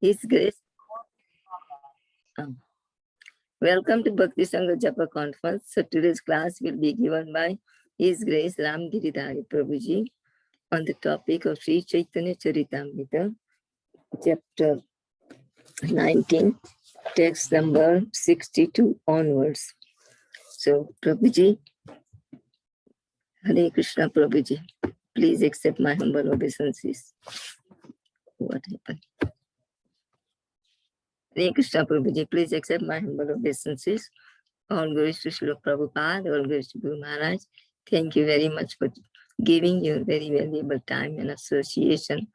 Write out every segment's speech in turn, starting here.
His Grace. Welcome to Bhakti Sangha Japa Conference. So today's class will be given by His Grace Ramgiridhari Prabhuji on the topic of Sri Caitanya Caritamrta, chapter 19, text number 62 onwards. So Prabhuji, Hare Krishna Prabhuji, please accept my humble obeisances. What happened? Hare Krishna Prabhuji, please accept my humble obeisances. All glories to Srila Prabhupada, all glories to Guru Maharaj. Thank you very much for giving your very valuable time and association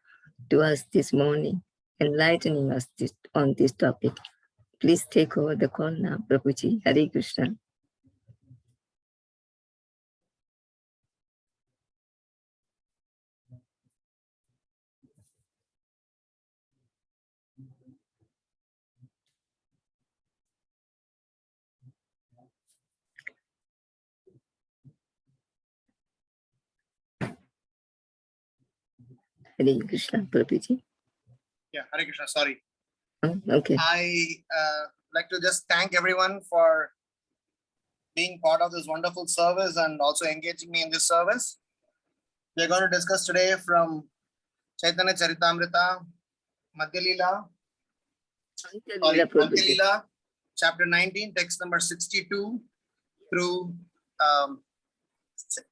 to us this morning, enlightening us on this topic. Please take over the call now, Prabhuji. Hare Krishna. Hare Krishna, Prabhuji. Yeah, Hare Krishna, sorry. Oh, okay. I like to just thank everyone for being part of this wonderful service and also engaging me in this service. We're going to discuss today from Caitanya Caritamrta Antya Lila, chapter 19, text number 62 through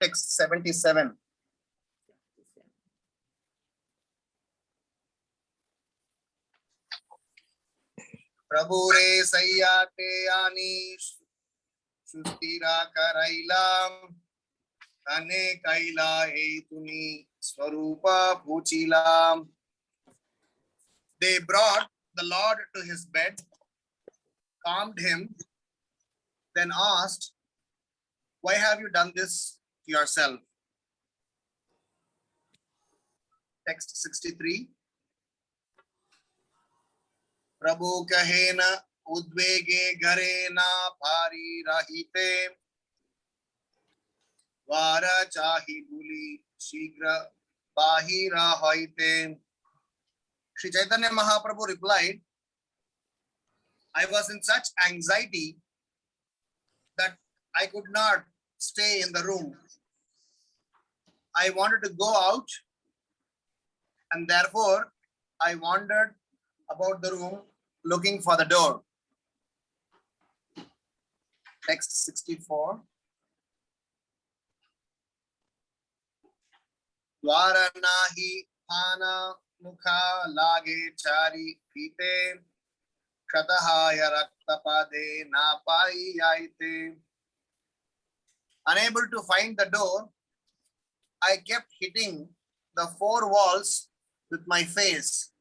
text 77. Prabhu re sayyate ani sustira karailam ane kaila hetuni swarupa puchilam. They brought the Lord to his bed, calmed him, then asked, "Why have you done this to yourself?" Text 63. Prabhu kahena udvege garena pari rahite vara chahi buli shigra bahira hoite. Sri Chaitanya Mahaprabhu replied, "I was in such anxiety that I could not stay in the room. I wanted to go out, and therefore I wandered about the room looking for the door." Text 64. Dwara nahi phana mukha lage chari pite kratahaya raktapade napai yaite. Unable to find the door, I kept hitting the four walls with my face.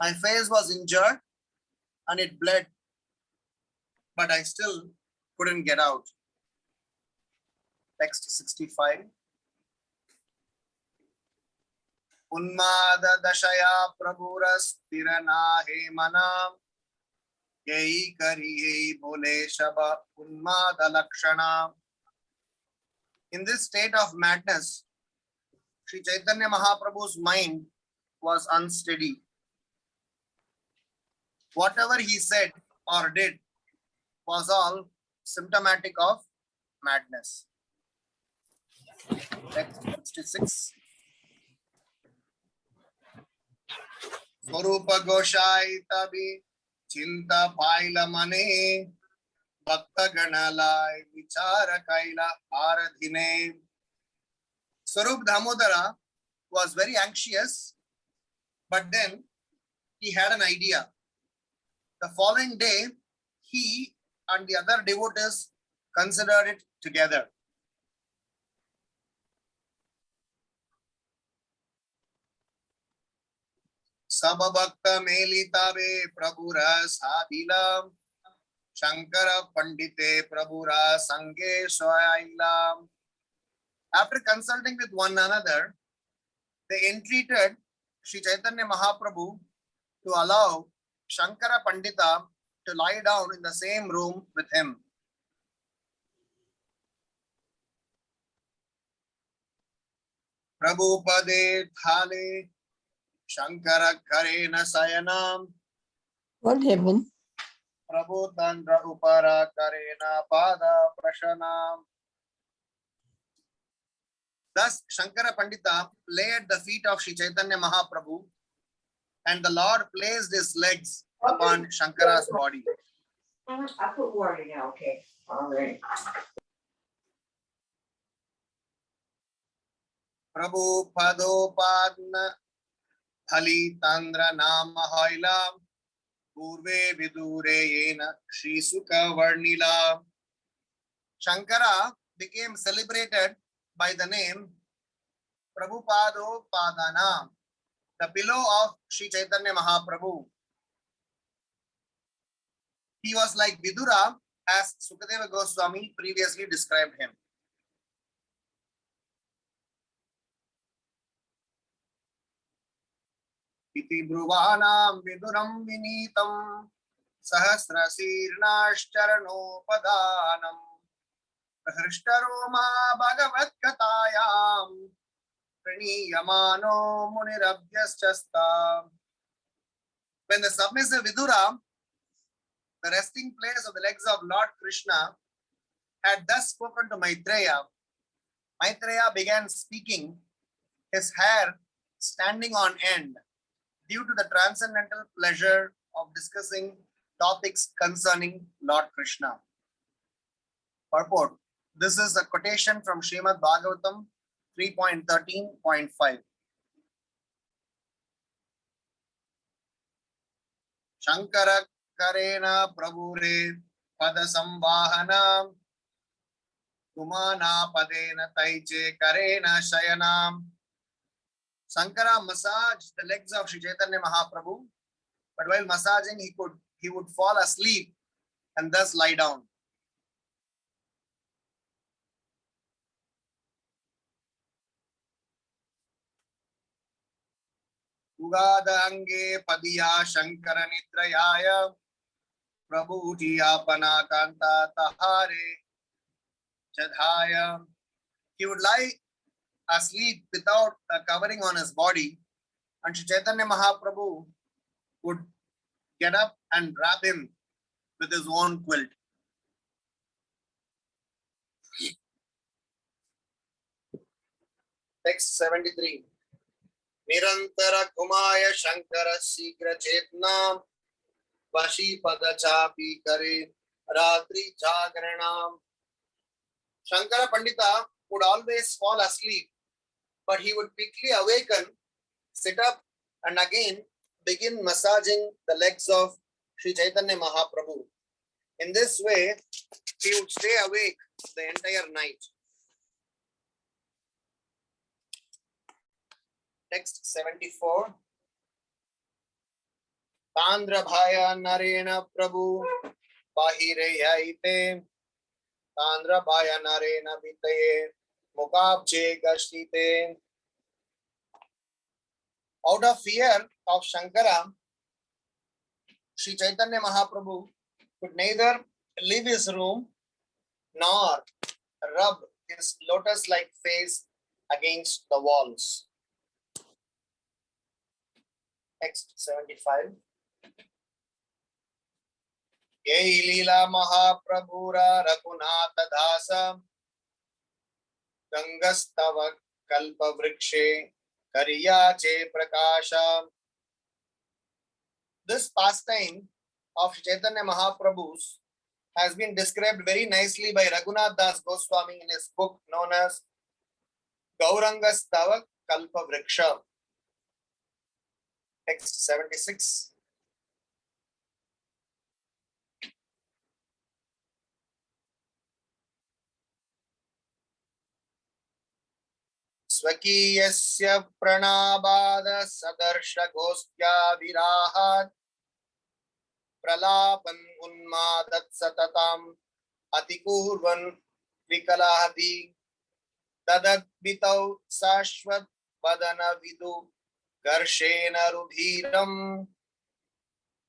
My face was injured and it bled, but I still couldn't get out. Text 65. Unmada dashaya prabhuras tirana he manam yei kari yei bole shaba unmada lakshana. In this state of madness, Sri Chaitanya Mahaprabhu's mind was unsteady. Whatever he said or did was all symptomatic of madness. Text 66. Swarupa Goshai Tabi Chinta Paila Mane Bhakta Ganalai Vichara Kaila Aradhine. Swarup Damodara was very anxious, but then he had an idea. The following day, he and the other devotees considered it together. Sababhakta Melitabe Prabhura Sadila Shankara Pandite Prabhura Sange Soyaila. After consulting with one another, they entreated Sri Chaitanya Mahaprabhu to allow Shankara Pandita to lie down in the same room with him. Prabhupade Thale Shankara Karena Sayanam. What happened? Prabhu Tandra Upara Karena Pada Prashanam. Thus, Shankara Pandita lay at the feet of Sri Chaitanya Mahaprabhu, and the Lord placed his legs upon Shankara's body. I put water now, okay. All right. Prabhu Padopadna Thali Tandra Nama Haila Purve Vidure Yena Shri Sukha Varnila. Shankara became celebrated by the name Prabhupada Padana, the pillow of Sri Chaitanya Mahaprabhu. He was like Vidura, as Sukadeva Goswami previously described him. Iti Bruvanam Viduram Vinitam Sahasrasirnashcharanopadanam Prahristaroma Bhagavat Katayam Praniyamano Munirabhyaschasta. When the submissive Vidura, the resting place of the legs of Lord Krishna, had thus spoken to Maitreya, Maitreya began speaking, his hair standing on end, due to the transcendental pleasure of discussing topics concerning Lord Krishna. Purport. This is a quotation from Srimad Bhagavatam 3.13.5. Shankara Karena Prabhure Pada Sambhahana Kumana Padena Taiche Karena Shayanam. Shankara massaged the legs of Sri Chaitanya Mahaprabhu, but while massaging, he would fall asleep and thus lie down. Ugada Ange Padiya Shankara Nitrayaya Prabhu Jiyapana Kanta Tahare Chadhaya. He would lie asleep without a covering on his body, and Sri Chaitanya Mahaprabhu would get up and wrap him with his own quilt. Text 73. Nirantara Kumaya Shankara Sigra Chetna Vashi Pada Chapi Kare Ratri Jagranam. Shankara Pandita would always fall asleep, but he would quickly awaken, sit up, and again begin massaging the legs of Sri Chaitanya Mahaprabhu. In this way, he would stay awake the entire night. Text 74. Tandra Bhaya Narena Prabhu Bahire Yaite Tandra Bhaya Narena Vitaye Mukabche Gashtite. Out of fear of Shankara, Sri Chaitanya Mahaprabhu could neither leave his room nor rub his lotus-like face against the walls. Text 75. Yei lila Mahaprabhura Raghunatha Dasa Gangastava Kalpa Vrikshe Kariyache Prakasha. This pastime of Chaitanya Mahaprabhu's has been described very nicely by Raghunath Das Goswami in his book known as Gaurangastava Kalpa Vriksha. Text 76. Swakiyasya pranabada sadarsha gostya virahat pralapan unmadat satatam atikurvan vikalahadi tadat bitau sashvat vadana vidu garshena rudhiram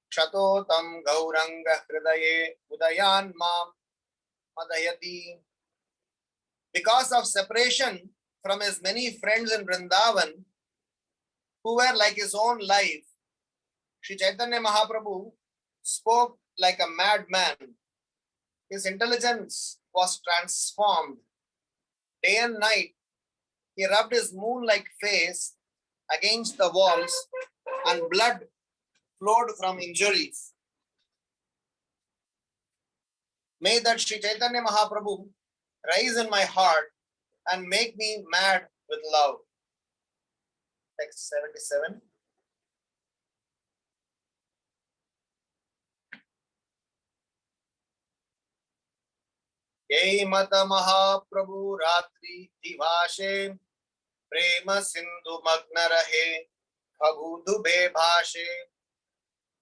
shatotam gauranga hridaye udayan mam madayati. Because of separation from his many friends in Vrindavan, who were like his own life, Sri Chaitanya Mahaprabhu spoke like a madman. His intelligence was transformed. Day and night, he rubbed his moon-like face against the walls and blood flowed from injuries. May that Sri Chaitanya Mahaprabhu rise in my heart and make me mad with love. Text 77. Yei mata Mahaprabhu ratri divashe prema sindhu magna rahe khagudhu dubhe bhashe.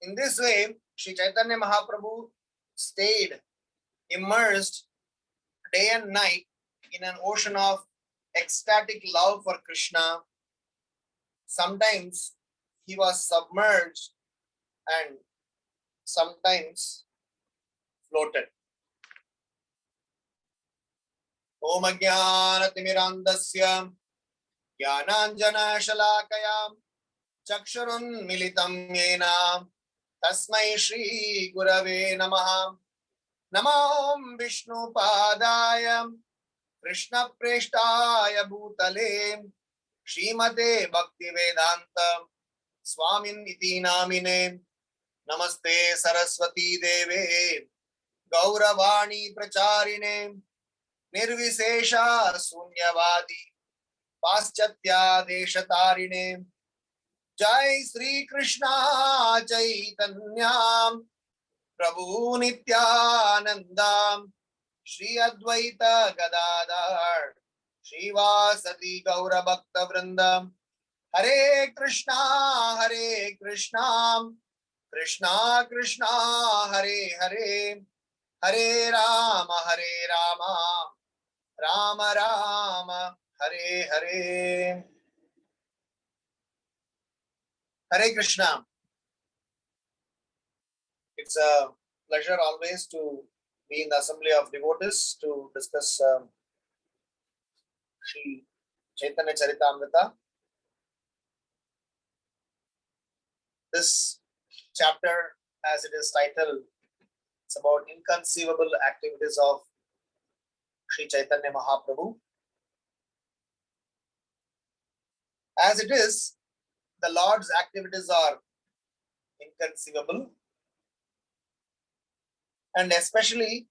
In this way, Sri Chaitanya Mahaprabhu stayed immersed day and night in an ocean of ecstatic love for Krishna. Sometimes he was submerged and sometimes floated. Om Ajnanatirmirandasya Jnananjana Shalakaya Chakshurun Militam Yena Tasmai Shri Gurave Namaha. Namam Vishnu Padaya Krishna Preshtaya Bhutale Srimate Bhakti Vedanta Swamin Iti Namine Namaste Saraswati Deve Gauravani Pracharine Nirvisesha Sunyavadi Paschatya Deshatarine Jai Sri Krishna Chaitanya Prabhu Nityananda Shri Advaita Gadadhar Srivasati Gaura Bhakta Vrinda Hare Krishna Krishna Krishna Hare Hare Hare Rama Rama Rama Hare Hare. Hare Krishna. It's a pleasure always to be in the assembly of devotees to discuss Sri Caitanya Caritamrta. This chapter, as it is titled, it's about inconceivable activities of Sri Chaitanya Mahaprabhu. As it is, the Lord's activities are inconceivable, and especially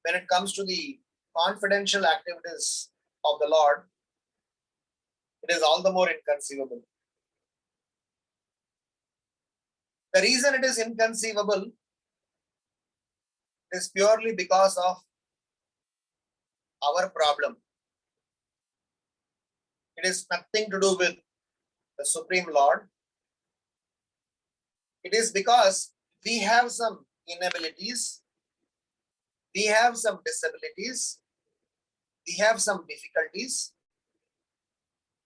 when it comes to the confidential activities of the Lord, it is all the more inconceivable. The reason it is inconceivable is purely because of our problem. It is nothing to do with the Supreme Lord. It is because we have some inabilities, we have some disabilities, we have some difficulties,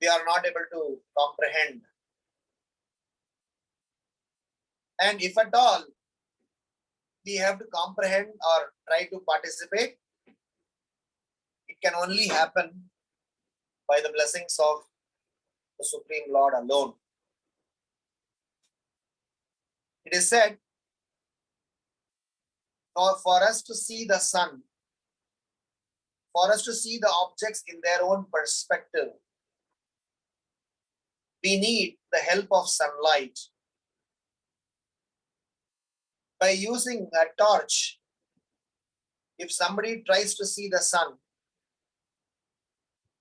we are not able to comprehend. And if at all we have to comprehend or try to participate, it can only happen by the blessings of the Supreme Lord alone. It is said, for us to see the sun, for us to see the objects in their own perspective, we need the help of sunlight. By using a torch, if somebody tries to see the sun,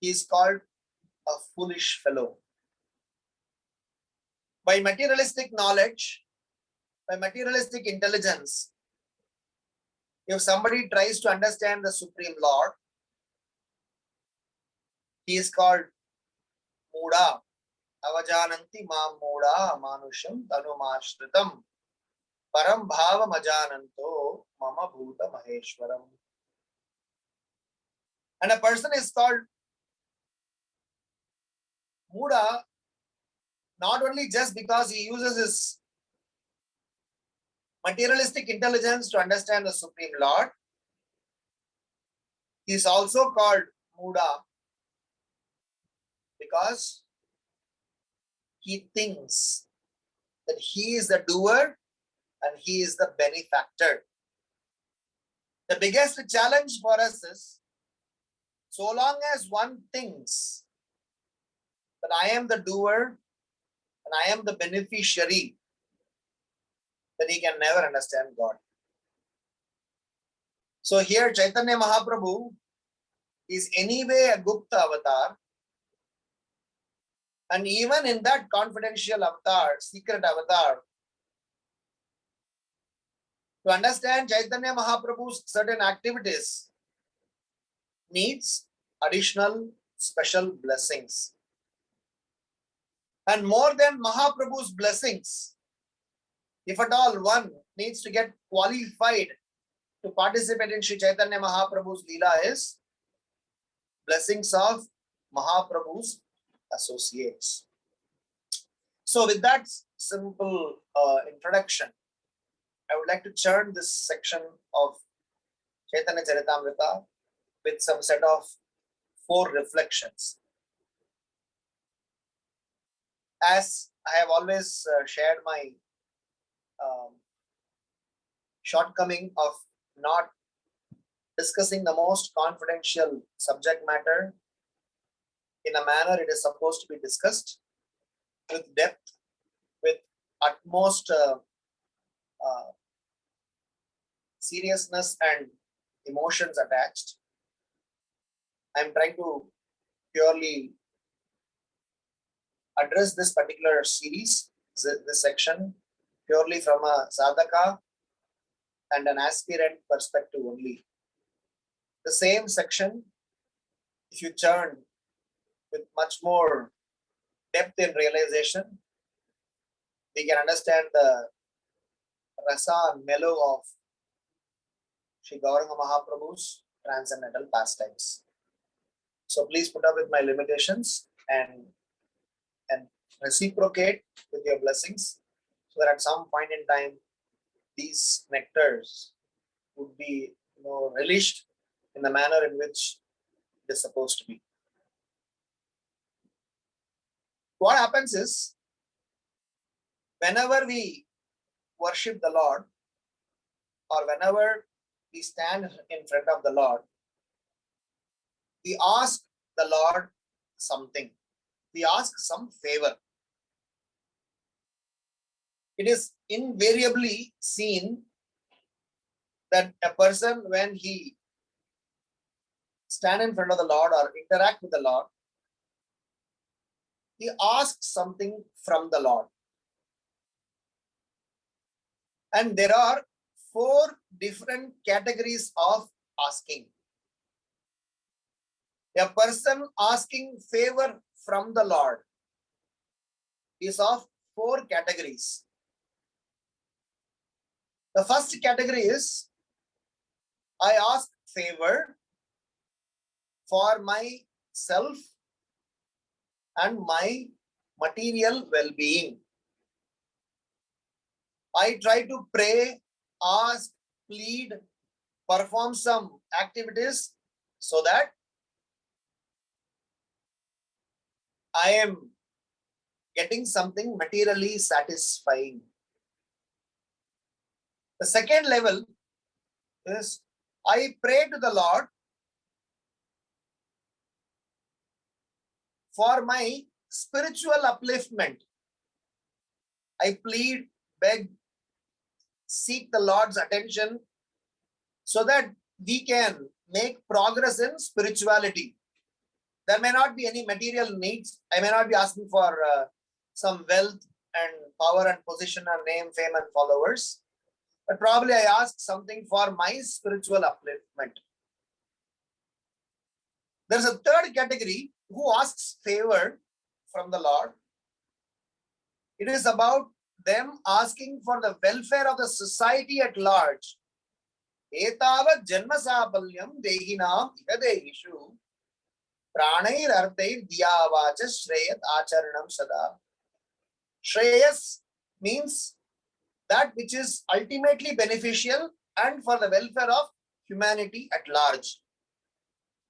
he is called a foolish fellow. By materialistic knowledge, by materialistic intelligence, if somebody tries to understand the Supreme Lord, he is called Muda. Avajananti mam Muda manusham tanumashritam param bhava majananto mama bhuta maheshwaram. And a person is called Muda not only just because he uses his materialistic intelligence to understand the Supreme Lord, he is also called Muda because he thinks that he is the doer and he is the benefactor. The biggest challenge for us is, so long as one thinks that I am the doer and I am the beneficiary, then he can never understand God. So here Chaitanya Mahaprabhu is anyway a Gupta avatar, and even in that confidential avatar, secret avatar, to understand Chaitanya Mahaprabhu's certain activities needs additional special blessings. And more than Mahaprabhu's blessings, if at all one needs to get qualified to participate in Sri Chaitanya Mahaprabhu's lila, is blessings of Mahaprabhu's associates. So with that simple introduction, I would like to churn this section of Caitanya Caritamrta with some set of 4 reflections. As I have always shared my shortcoming of not discussing the most confidential subject matter in a manner it is supposed to be discussed, with depth, with utmost seriousness and emotions attached. I am trying to purely address this particular series, this section, purely from a sadhaka and an aspirant perspective only. The same section, if you churn with much more depth in realization, we can understand the rasa and mellow of Sri Gauranga Mahaprabhu's transcendental pastimes. So please put up with my limitations and reciprocate with your blessings, so that at some point in time these nectars would be relished in the manner in which it is supposed to be. What happens is, whenever we worship the Lord, or whenever we stand in front of the Lord, we ask the Lord something. We ask some favor. It is invariably seen that a person, when he stands in front of the Lord or interact with the Lord, he asks something from the Lord. And there are 4 different categories of asking. A person asking favor from the Lord is of 4 categories. The first category is, I ask favor for myself and my material well-being. I try to pray, ask, plead, perform some activities so that I am getting something materially satisfying. The second level is, I pray to the Lord for my spiritual upliftment. I plead, beg, seek the Lord's attention so that we can make progress in spirituality. There may not be any material needs. I may not be asking for some wealth and power and position and name, fame and followers. But probably I ask something for my spiritual upliftment. There's a third category who asks favor from the Lord. It is about them asking for the welfare of the society at large. Etavat janma sapalyam dehinam ihadehishu pranair arthair diyavacha shreyat acharanam sada. Shreyas means that which is ultimately beneficial and for the welfare of humanity at large.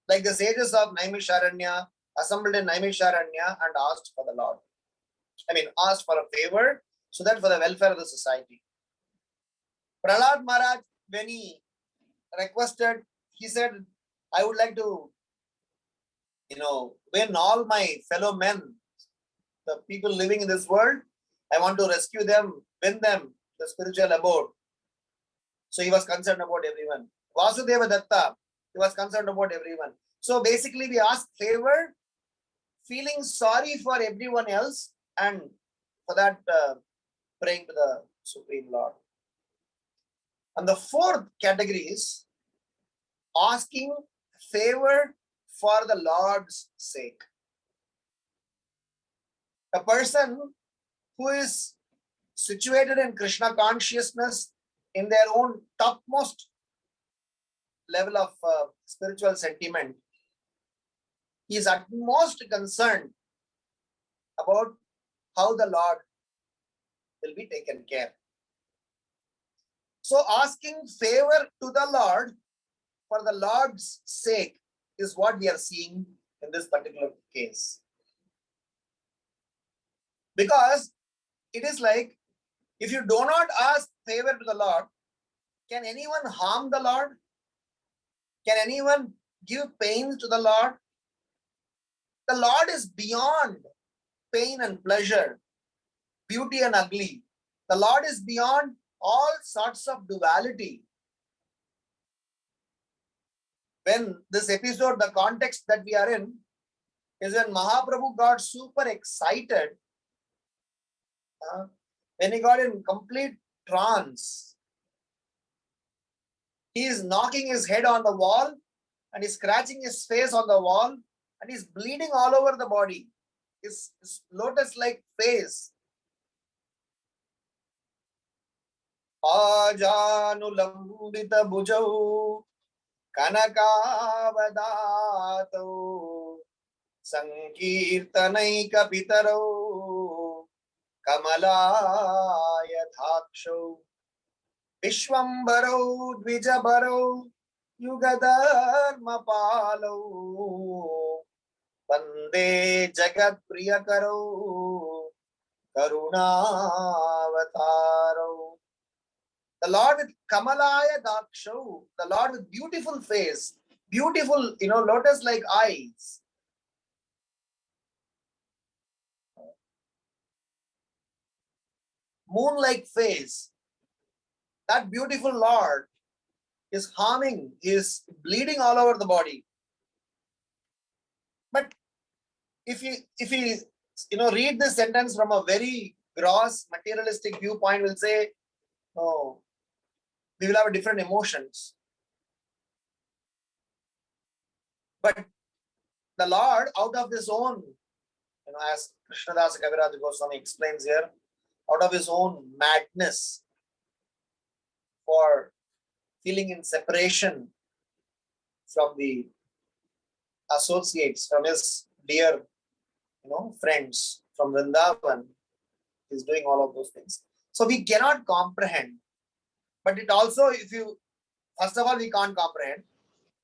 Like the sages of Naimisharanya assembled in Naimisharanya and asked for the Lord. asked for a favor, so that for the welfare of the society. Prahlad Maharaj, when he requested, he said, I would like to, win all my fellow men, the people living in this world. I want to rescue them, win them, the spiritual abode. So he was concerned about everyone. Vasudeva Datta, he was concerned about everyone. So basically we ask favor, feeling sorry for everyone else, and for that praying to the Supreme Lord. And the fourth category is asking favor for the Lord's sake. A person who is situated in Krishna consciousness in their own topmost level of spiritual sentiment, he is at most concerned about how the Lord will be taken care. So asking favor to the Lord for the Lord's sake is what we are seeing in this particular case. Because it is like, if you do not ask favor to the Lord, can anyone harm the Lord? Can anyone give pain to the Lord? The Lord is beyond pain and pleasure, beauty and ugly. The Lord is beyond all sorts of duality. When this episode, the context that we are in, is when Mahaprabhu got super excited, when he got in complete trance. He is knocking his head on the wall and he's scratching his face on the wall and he's bleeding all over the body. His lotus-like face. Ajanulambita bhujau kanakavadato sankirtanaika pitarau kamalaya dhaksho Vishwambarau Dvijabarau Yugadharmapalau Vande Jagat Priyakarau Karunaavatarau. The Lord with Kamalaya Dakshau, the Lord with beautiful face, beautiful, lotus-like eyes. Moon-like face. That beautiful Lord is harming, is bleeding all over the body. But if you read this sentence from a very gross materialistic viewpoint, we'll say, no, we will have different emotions. But the Lord, out of his own, as Krishnadasa Kaviraj Goswami explains here, out of his own madness for feeling in separation from the associates, from his dear, friends from Vrindavan, he's doing all of those things. So we cannot comprehend. But it also, first of all, we can't comprehend.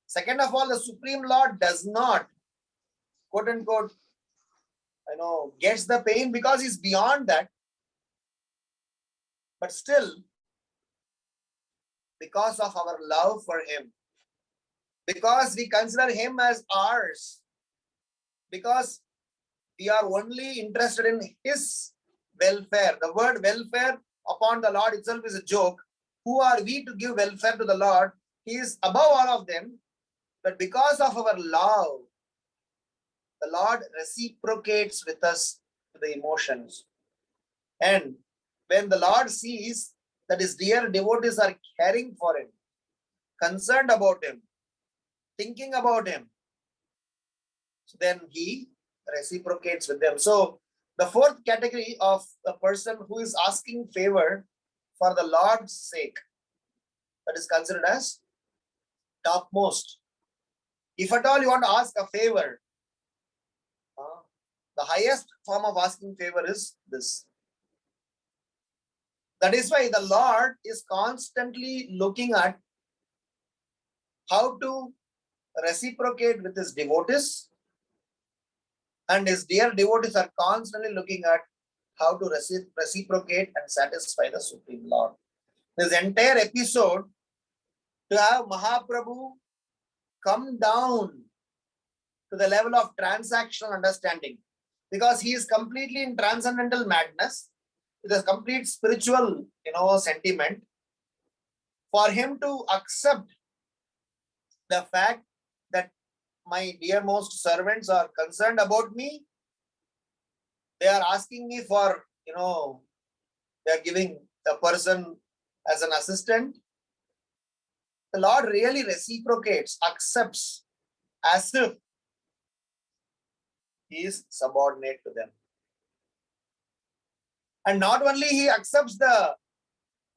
Second of all, the Supreme Lord does not, quote unquote, gets the pain because he's beyond that. But still, because of our love for him, because we consider him as ours, because we are only interested in his welfare. The word welfare upon the Lord itself is a joke. Who are we to give welfare to the Lord? He is above all of them. But because of our love, the Lord reciprocates with us the emotions. And when the Lord sees that his dear devotees are caring for him, concerned about him, thinking about him, so then he reciprocates with them. So the fourth category of the person who is asking favor for the Lord's sake, that is considered as topmost. If at all you want to ask a favor, the highest form of asking favor is this. That is why the Lord is constantly looking at how to reciprocate with his devotees, and his dear devotees are constantly looking at how to reciprocate and satisfy the Supreme Lord. This entire episode, to have Mahaprabhu come down to the level of transactional understanding, because he is completely in transcendental madness, with a complete spiritual, sentiment. For him to accept the fact that my dearmost servants are concerned about me, they are asking me for, they are giving a person as an assistant. The Lord really reciprocates, accepts, as if he is subordinate to them. And not only he accepts the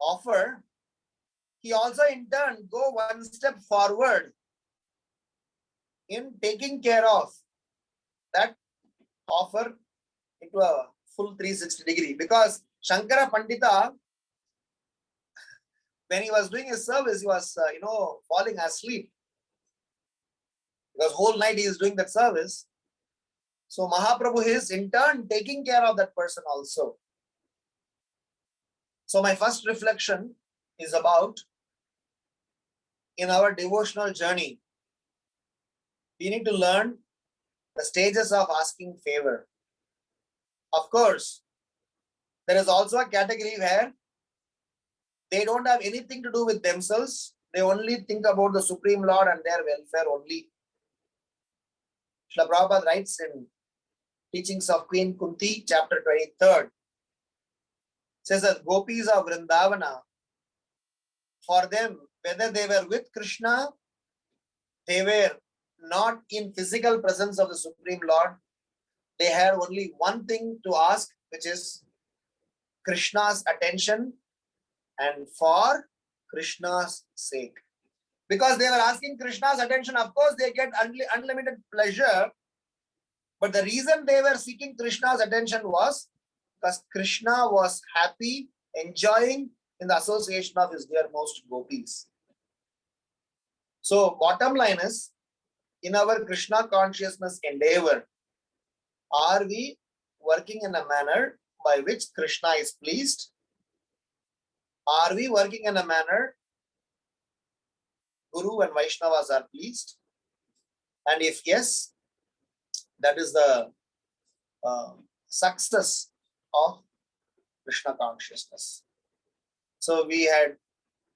offer, he also in turn go one step forward in taking care of that offer into a full 360 degree. Because Shankara Pandita, when he was doing his service, he was, falling asleep. Because whole night he is doing that service. So Mahaprabhu is in turn taking care of that person also. So my first reflection is about, in our devotional journey, we need to learn the stages of asking favor. Of course, there is also a category where they don't have anything to do with themselves. They only think about the Supreme Lord and their welfare only. Srila Prabhupada writes in Teachings of Queen Kunti, chapter 23, says that gopis of Vrindavana, for them, whether they were with Krishna, they were not in physical presence of the Supreme Lord, they had only one thing to ask, which is Krishna's attention, and for Krishna's sake. Because they were asking Krishna's attention, of course they get unlimited pleasure, but the reason they were seeking Krishna's attention was because Krishna was happy, enjoying in the association of his dearmost gopis. So bottom line is, in our Krishna consciousness endeavor, are we working in a manner by which Krishna is pleased? Are we working in a manner Guru and Vaishnavas are pleased? And if yes, that is the success of Krishna consciousness. So we had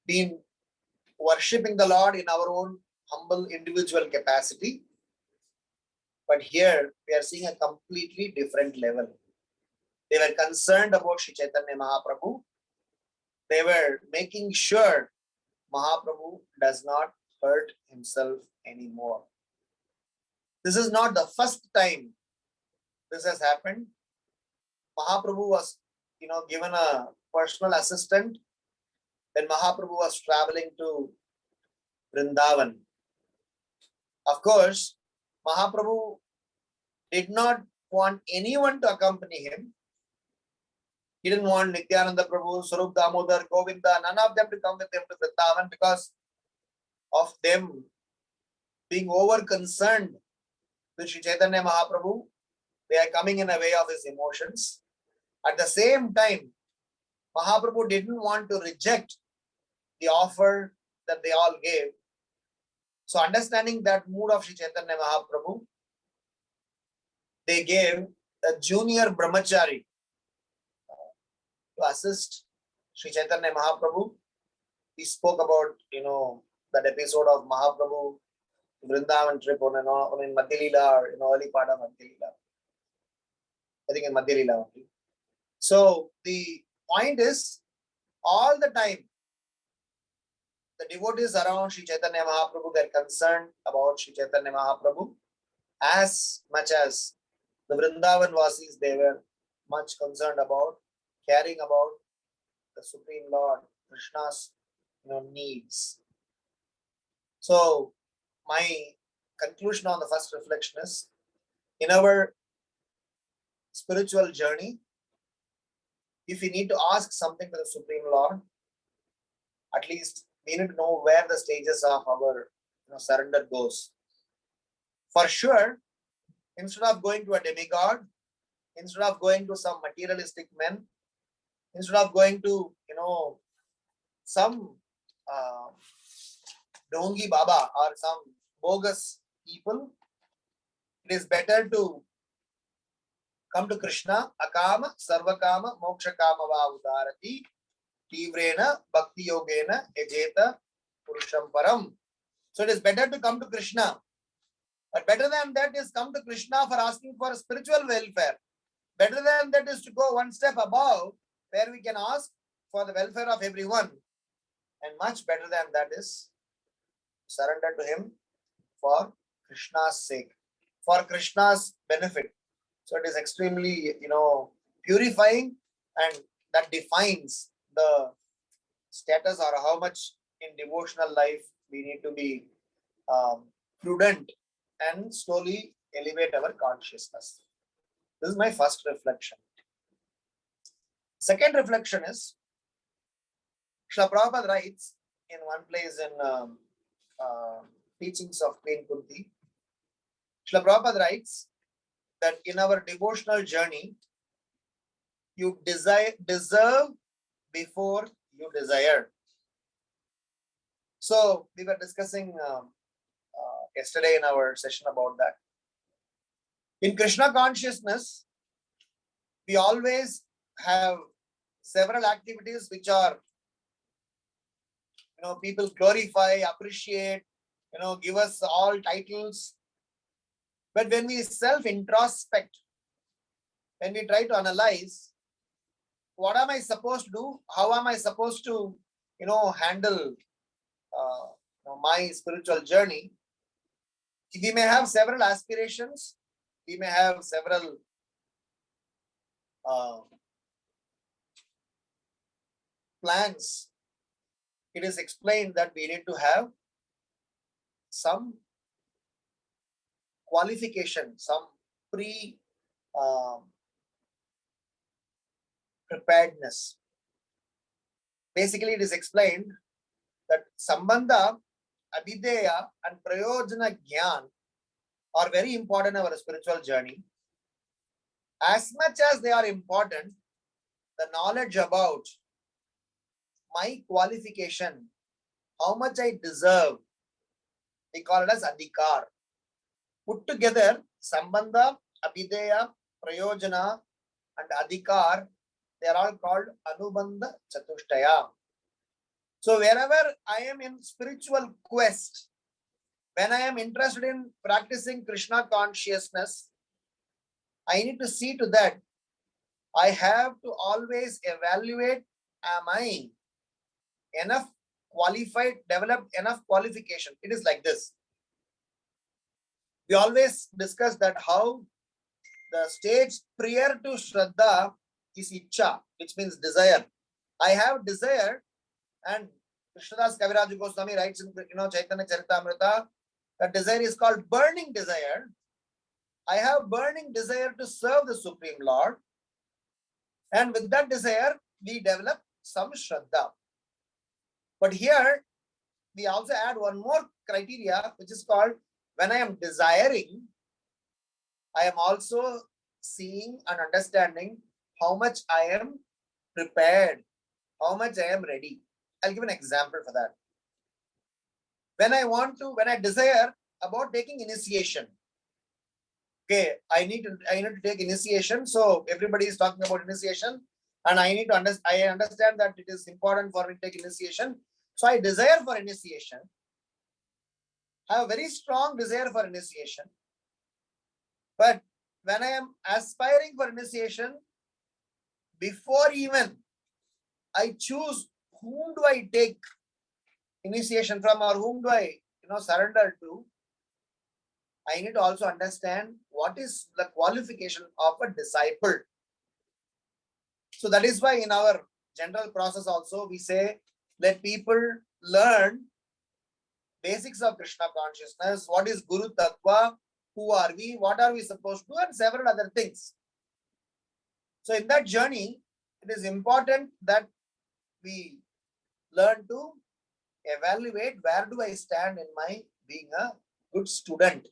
been worshipping the Lord in our own humble individual capacity, but here we are seeing a completely different level. They were concerned about Sri Chaitanya Mahaprabhu. They were making sure Mahaprabhu does not hurt himself anymore. This is not the first time this has happened. Mahaprabhu was, given a personal assistant when Mahaprabhu was traveling to Vrindavan. Of course, Mahaprabhu did not want anyone to accompany him. He didn't want Nityananda Prabhu, Sarup Damodar, Govinda, none of them to come with him to Vrindavan because of them being over concerned with Sri Chaitanya Mahaprabhu. They are coming in a way of his emotions. At the same time, Mahaprabhu didn't want to reject the offer that they all gave. So understanding that mood of Sri Chaitanya Mahaprabhu, they gave a junior brahmachari to assist Sri Chaitanya Mahaprabhu. We spoke about, that episode of Mahaprabhu Vrindavan trip on in Madhya Lila, or early part of Madhya Lila. I think in Madhya Lila only. So the point is, all the time, the devotees around Sri Chaitanya Mahaprabhu, they are concerned about Sri Chaitanya Mahaprabhu as much as the Vrindavan Vasis, they were much concerned about caring about the Supreme Lord, Krishna's needs. So my conclusion on the first reflection is, in our spiritual journey, if we need to ask something to the Supreme Lord, at least we need to know where the stages of our surrender goes. For sure, instead of going to a demigod instead of going to some materialistic men, instead of going to, some dongi baba or some bogus people, it is better to come to Krishna. Akama, sarvakama, mokshakama va udarati, tivrena, bhakti yogena, ejeta, purusham param. So it is better to come to Krishna. But better than that is come to Krishna for asking for spiritual welfare. Better than that is to go one step above, where we can ask for the welfare of everyone. And much better than that is surrender to him for Krishna's sake, for Krishna's benefit. So it is extremely, purifying, and that defines the status or how much in devotional life we need to be prudent and slowly elevate our consciousness. This is my first reflection. Second reflection is, Srila Prabhupada writes in one place in Teachings of Queen Kunti, Srila Prabhupada writes that in our devotional journey, you deserve before you desire. So we were discussing yesterday in our session about that. In Krishna consciousness, we always have several activities which are, people glorify, appreciate, give us all titles. But when we self-introspect, when we try to analyze, what am I supposed to do? How am I supposed to, handle my spiritual journey? We may have several aspirations. We may have several plans. It is explained that we need to have some qualification, some preparedness. Basically, it is explained that sambandha, abhideya, and prayojana gyan are very important in our spiritual journey. As much as they are important, the knowledge about my qualification, how much I deserve, we call it as adhikar. Put together, sambandha, abhideya, prayojana, and adhikar, they are all called anubandha chatushtaya. So wherever I am in spiritual quest, when I am interested in practicing Krishna consciousness, I need to see to that I have to always evaluate, am I enough qualified, developed enough qualification? It is like this. We always discuss that how the stage prior to Shraddha is Ichcha, which means desire. I have desire, and Krishnadas Kaviraj Goswami writes in Caitanya Caritamrta that desire is called burning desire. I have burning desire to serve the Supreme Lord, and with that desire, we develop some Shraddha. But here, we also add one more criteria, which is called when I am desiring, I am also seeing and understanding how much I am prepared, how much I am ready. I'll give an example for that. When I desire about taking initiation, okay, I need to take initiation. So everybody is talking about initiation, and I need to understand that it is important for me to take initiation. So I desire for initiation. I have a very strong desire for initiation. But when I am aspiring for initiation, before even I choose whom do I take initiation from or whom do I surrender to, I need to also understand what is the qualification of a disciple. So that is why in our general process also we say, let people learn basics of Krishna consciousness, what is Guru Tattva, who are we, what are we supposed to do, and several other things. So in that journey, it is important that we learn to evaluate where do I stand in my being a good student.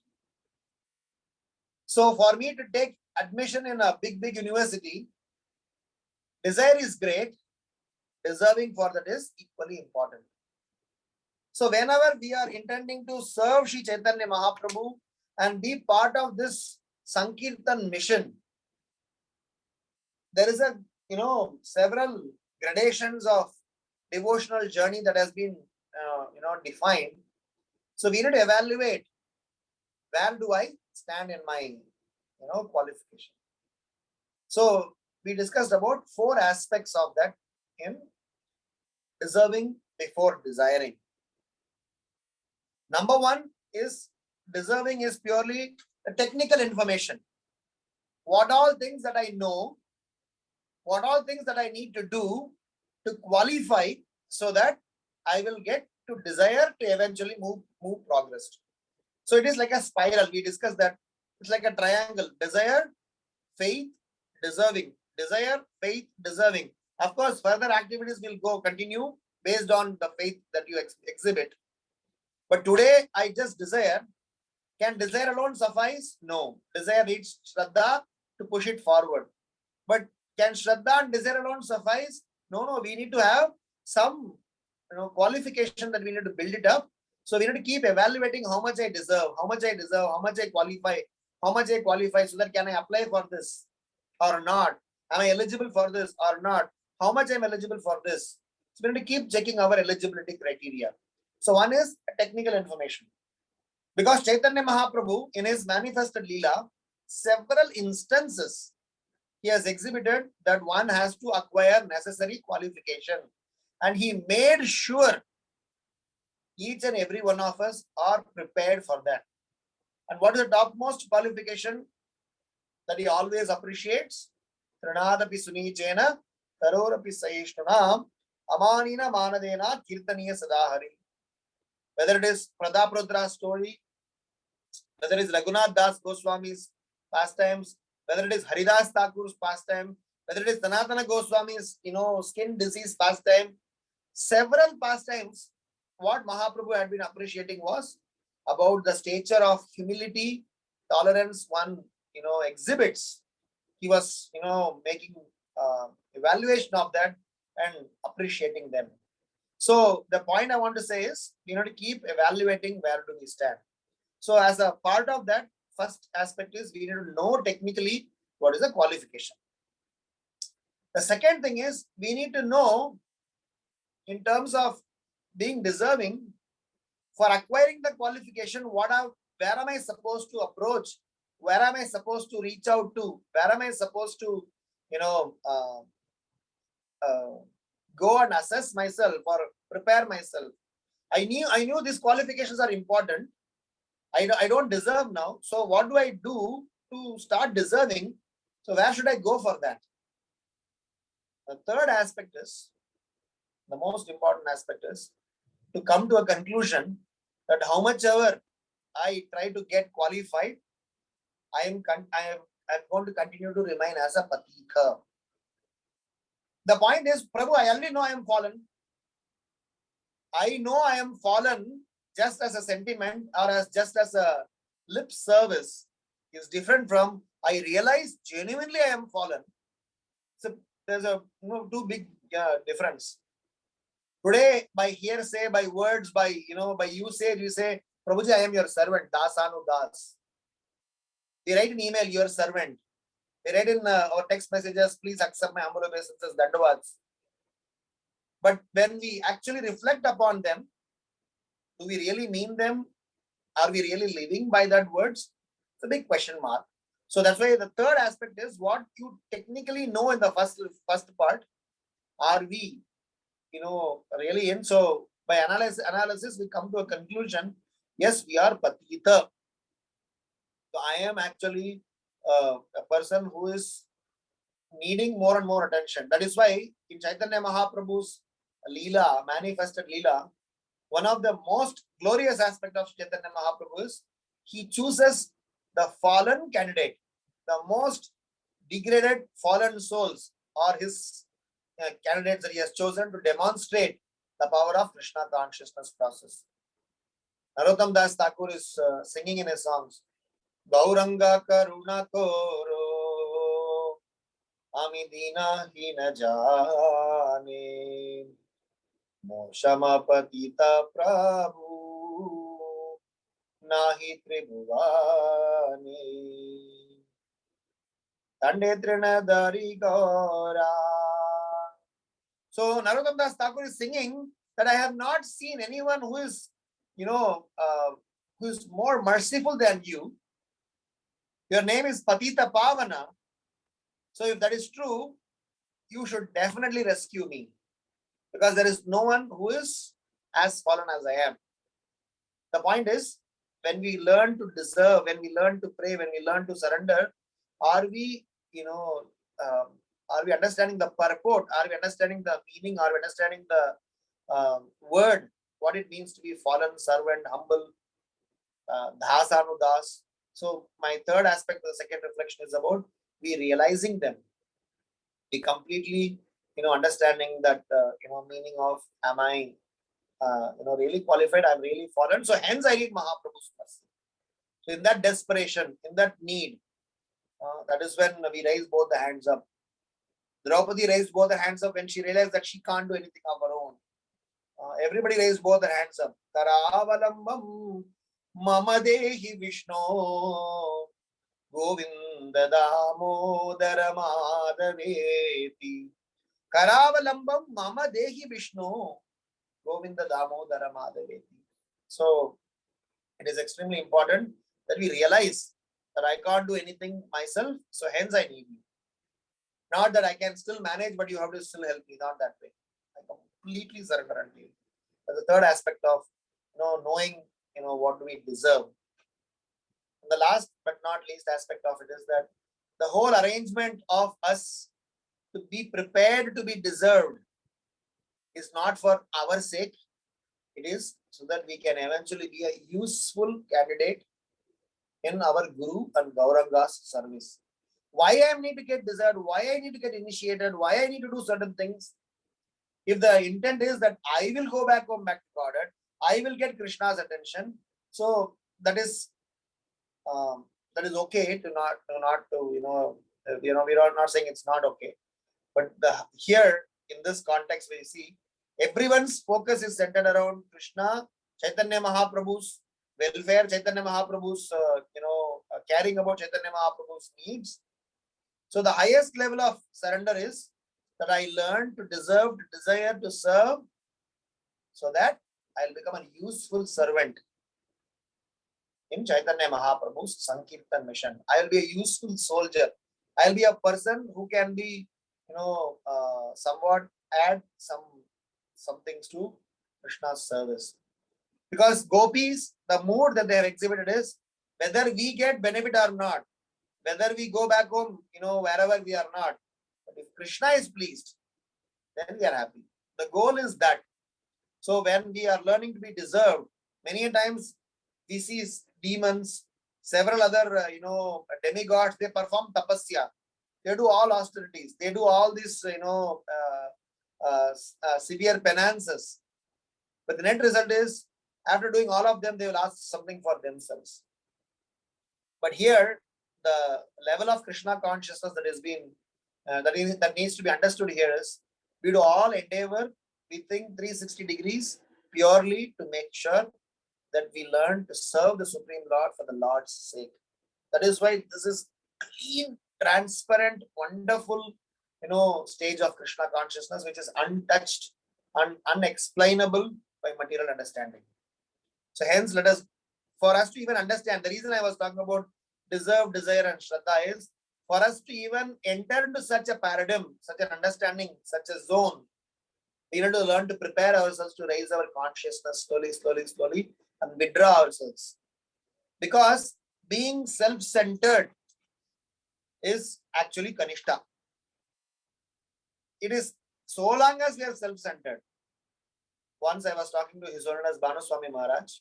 So for me to take admission in a big university, desire is great, deserving for that is equally important. So whenever we are intending to serve Sri Chaitanya Mahaprabhu and be part of this Sankirtan mission, there is a several gradations of devotional journey that has been defined. So we need to evaluate, where do I stand in my qualification. So we discussed about 4 aspects of that in deserving before desiring. Number 1 is deserving is purely a technical information. What all things that I know, what all things that I need to do to qualify so that I will get to desire to eventually move progress. So it is like a spiral. We discussed that it's like a triangle: desire, faith, deserving. Desire, faith, deserving. Of course, further activities will continue based on the faith that you exhibit. But today I just desire. Can desire alone suffice? No. Desire needs Shraddha to push it forward. But can Shraddha and desire alone suffice? No. We need to have some qualification that we need to build it up. So we need to keep evaluating how much I deserve, how much I qualify, so that can I apply for this or not? Am I eligible for this or not? How much I'm eligible for this? So we need to keep checking our eligibility criteria. So one is technical information. Because Chaitanya Mahaprabhu in his manifested lila, several instances he has exhibited that one has to acquire necessary qualification. And he made sure each and every one of us are prepared for that. And what is the topmost qualification that he always appreciates? Trinadapi sunichena tarorapi saishtunam amanina manadena kirtaniya sadahari. Whether it is Pradap Rudra's story, whether it is Raghunath Das Goswami's pastimes, whether it is Haridas Thakur's pastime, whether it is Sanatana Goswami's skin disease pastime, several pastimes, what Mahaprabhu had been appreciating was about the stature of humility, tolerance one exhibits. He was making evaluation of that and appreciating them. So the point I want to say is we need to keep evaluating where do we stand. So as a part of that, first aspect is we need to know technically what is the qualification. The second thing is we need to know in terms of being deserving, for acquiring the qualification, where am I supposed to approach? Where am I supposed to reach out to? Where am I supposed to go and assess myself or prepare myself? I knew these qualifications are important. I don't deserve now. So what do I do to start deserving? So where should I go for that? The third aspect is, the most important aspect is to come to a conclusion that how much ever I try to get qualified, I am going to continue to remain as a patika. The point is, Prabhu, I already know I am fallen. I know I am fallen just as a sentiment or just as a lip service is different from I realize genuinely I am fallen. So there's a too big difference. Today, by hearsay, by words, by usage, you say, Prabhuji, I am your servant, dasanu das. We write an email, your servant. We write in our text messages, please accept my humble obeisances, dandavats. But when we actually reflect upon them, do we really mean them? Are we really living by that words? It's a big question mark. So that's why the third aspect is what you technically know in the first part. Are we, really in? So by analysis, we come to a conclusion. Yes, we are patita. So I am actually a person who is needing more and more attention. That is why in Chaitanya Mahaprabhu's lila, manifested lila, one of the most glorious aspects of Chaitanya Mahaprabhu is he chooses the fallen candidate. The most degraded fallen souls are his candidates that he has chosen to demonstrate the power of Krishna consciousness process. Narottam Das Thakur is singing in his songs, Gauranga Karuna Koro Ami dina hina jane. Moshamapatita prabhu. Nahi tribhuvane. Tande trinadari gaura. So Narottam Das Thakur is singing that I have not seen anyone who is, who is more merciful than you. Your name is Patita Pavana. So if that is true, you should definitely rescue me. Because there is no one who is as fallen as I am. The point is, when we learn to deserve, when we learn to pray, when we learn to surrender, are we, are we understanding the purport? Are we understanding the meaning? Are we understanding the word? What it means to be fallen, servant, humble, dhasanudas. So my third aspect of the second reflection is about we realizing them. We completely, understanding that, meaning of am I, really qualified? I'm really fallen. So hence I need Mahaprabhu's mercy. So in that desperation, in that need, that is when we raise both the hands up. Draupadi raised both her hands up when she realized that she can't do anything of her own. Everybody raised both their hands up. Karavalambam mama dehi Vishnu Govinda Damodara Madhaveti. Karavalambam mama dehi Vishnu Govinda Damodara Madhaveti. So it is extremely important that we realize that I can't do anything myself, so hence I need you. Not that I can still manage, but you have to still help me. Not that way. I completely surrender unto you. That's the third aspect of knowing what do we deserve. And the last but not least aspect of it is that the whole arrangement of us to be prepared to be deserved is not for our sake. It is so that we can eventually be a useful candidate in our Guru and Gauranga's service. Why I need to get deserved, why I need to get initiated, why I need to do certain things. If the intent is that I will go back home back to Godhead, I will get Krishna's attention. So that is okay to not to we are not saying it's not okay, but here in this context we see everyone's focus is centered around Krishna, Chaitanya Mahaprabhu's welfare, Chaitanya Mahaprabhu's caring about Chaitanya Mahaprabhu's needs. So the highest level of surrender is that I learn to deserve, to desire, to serve, so that I'll become a useful servant in Chaitanya Mahaprabhu's Sankirtan mission. I'll be a useful soldier. I'll be a person who can be, somewhat add some things to Krishna's service. Because gopis, the mood that they have exhibited is whether we get benefit or not, whether we go back home, wherever we are not. But if Krishna is pleased, then we are happy. The goal is that. So when we are learning to be deserved, many times we see demons, several other, demigods, they perform tapasya. They do all austerities. They do all these, severe penances. But the net result is, after doing all of them, they will ask something for themselves. But here, the level of Krishna consciousness that is being that needs to be understood here is we do all endeavor, we think 360 degrees purely to make sure that we learn to serve the Supreme Lord for the Lord's sake. That is why this is clean, transparent, wonderful, stage of Krishna consciousness, which is untouched and unexplainable by material understanding. So hence, for us to even understand, the reason I was talking about deserve, desire, and Shraddha is for us to even enter into such a paradigm, such an understanding, such a zone. We need to learn to prepare ourselves to raise our consciousness slowly, and withdraw ourselves. Because being self-centered is actually Kanishta. It is so long as we are self-centered. Once I was talking to His Holiness Bhanuswami Maharaj.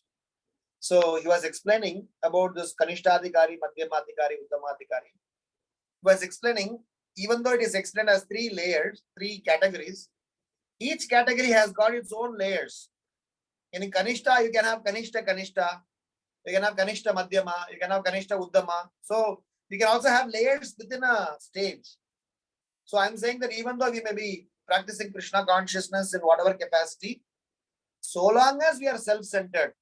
So he was explaining about this Kanishtadhikari, Madhyamadhikari, Uttamadhikari. He was explaining, even though it is explained as 3 layers, 3 categories, each category has got its own layers. In Kanishta, you can have Kanishta, you can have Kanishta Madhyama, you can have Kanishta Uddama. So you can also have layers within a stage. So I'm saying that even though we may be practicing Krishna consciousness in whatever capacity, so long as we are self-centered,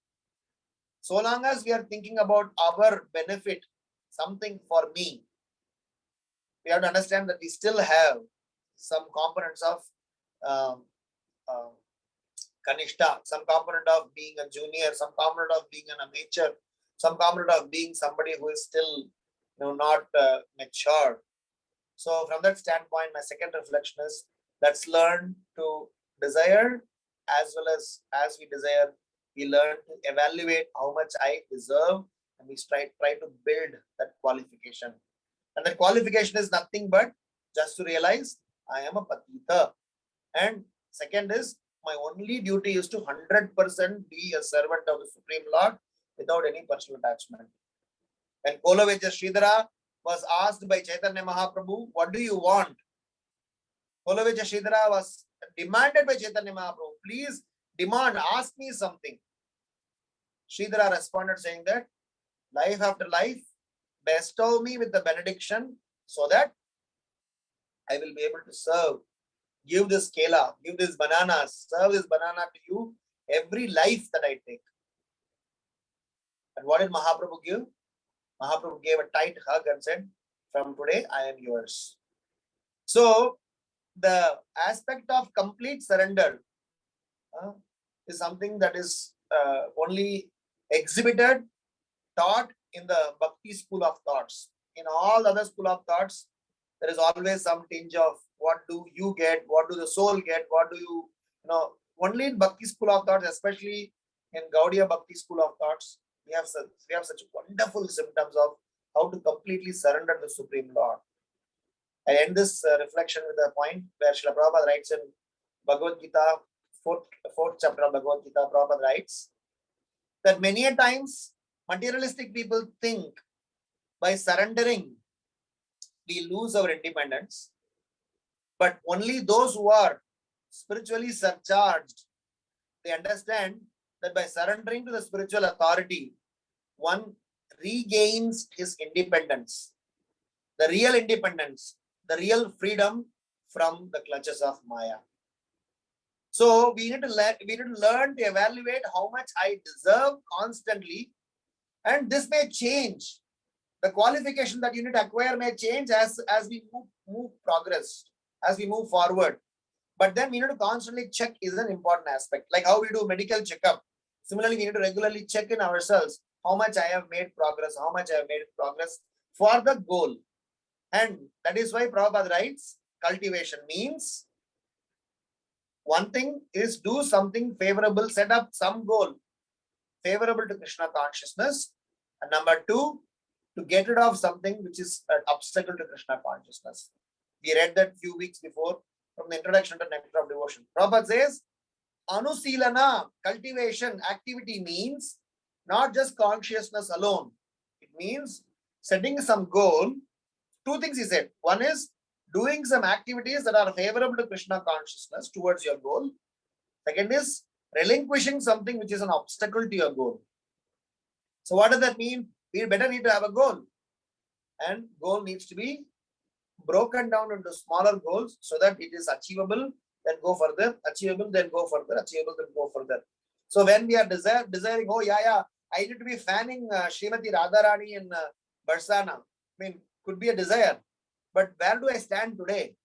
so long as we are thinking about our benefit, something for me, we have to understand that we still have some components of um, uh, Kanishta, some component of being a junior, some component of being an amateur, some component of being somebody who is still not mature. So from that standpoint, my second reflection is, let's learn to desire as well as we desire, we learn to evaluate how much I deserve, and we try to build that qualification. And that qualification is nothing but just to realize I am a patita. And second is, my only duty is to 100% be a servant of the Supreme Lord without any personal attachment. When Kolaveja Sridhara was asked by Caitanya Mahaprabhu, what do you want? Kolaveja Sridhara was demanded by Caitanya Mahaprabhu, please demand, ask me something. Sridhara responded saying that, life after life, bestow me with the benediction so that I will be able to serve. Give this kela, give this banana, serve this banana to you every life that I take. And what did Mahaprabhu give? Mahaprabhu gave a tight hug and said, from today I am yours. So the aspect of complete surrender is something that is only exhibited, taught in the Bhakti school of thoughts. In all other school of thoughts, there is always some tinge of what do you get, what do the soul get, what do you only in Bhakti school of thoughts, especially in Gaudiya Bhakti school of thoughts, we have such wonderful symptoms of how to completely surrender to the Supreme Lord. I end this reflection with a point where Srila Prabhupada writes in Bhagavad Gita, fourth chapter of Bhagavad Gita. Prabhupada writes that many a times materialistic people think by surrendering we lose our independence, but only those who are spiritually surcharged, they understand that by surrendering to the spiritual authority, one regains his independence, the real independence, the real freedom from the clutches of Maya. So we need to learn to evaluate how much I deserve constantly, and this may change. The qualification that you need to acquire may change as we move progress, as we move forward. But then we need to constantly check is an important aspect. Like how we do medical checkup. Similarly, we need to regularly check in ourselves how much I have made progress, how much I have made progress for the goal. And that is why Prabhupada writes, cultivation means one thing is do something favorable, set up some goal favorable to Krishna consciousness. And number two, to get rid of something which is an obstacle to Krishna consciousness. We read that few weeks before from the introduction to Nectar of Devotion. Prabhupada says, Anusilana, cultivation, activity means not just consciousness alone. It means setting some goal. Two things he said. One is doing some activities that are favorable to Krishna consciousness towards your goal. Second is relinquishing something which is an obstacle to your goal. So what does that mean? We better need to have a goal. And goal needs to be broken down into smaller goals so that it is achievable, then go further, achievable, then go further, achievable, then go further. So when we are desiring, oh yeah, I need to be fanning Srimati Radharani in Barsana. I mean, could be a desire. But where do I stand today?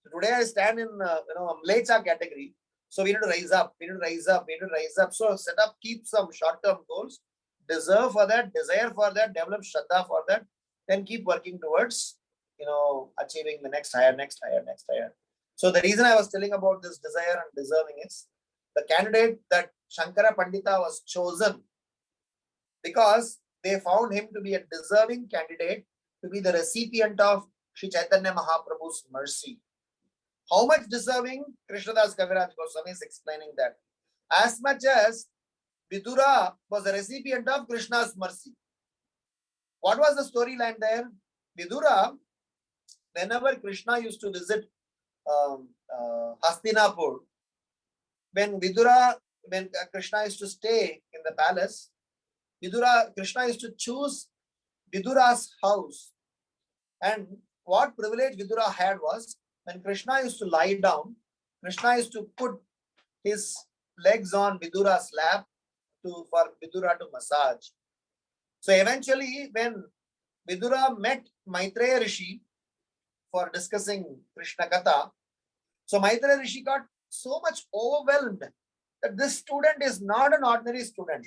So today I stand in Mlecha category. So we need to rise up, we need to rise up, we need to rise up. So set up, keep some short-term goals, deserve for that, desire for that, develop Shraddha for that, then keep working towards achieving the next higher. So the reason I was telling about this desire and deserving is the candidate that Shankara Pandita was chosen because they found him to be a deserving candidate to be the recipient of Sri Chaitanya Mahaprabhu's mercy. How much deserving? Krishnadas Kaviraj Goswami is explaining that. As much as Vidura was a recipient of Krishna's mercy. What was the storyline there? Vidura, whenever Krishna used to visit Hastinapur, when Krishna used to stay in the palace, Krishna used to choose Vidura's house, and what privilege Vidura had was, when Krishna used to lie down, Krishna used to put his legs on Vidura's lap for Vidura to massage. So eventually, when Vidura met Maitreya Rishi for discussing Krishna Katha, so Maitreya Rishi got so much overwhelmed that this student is not an ordinary student.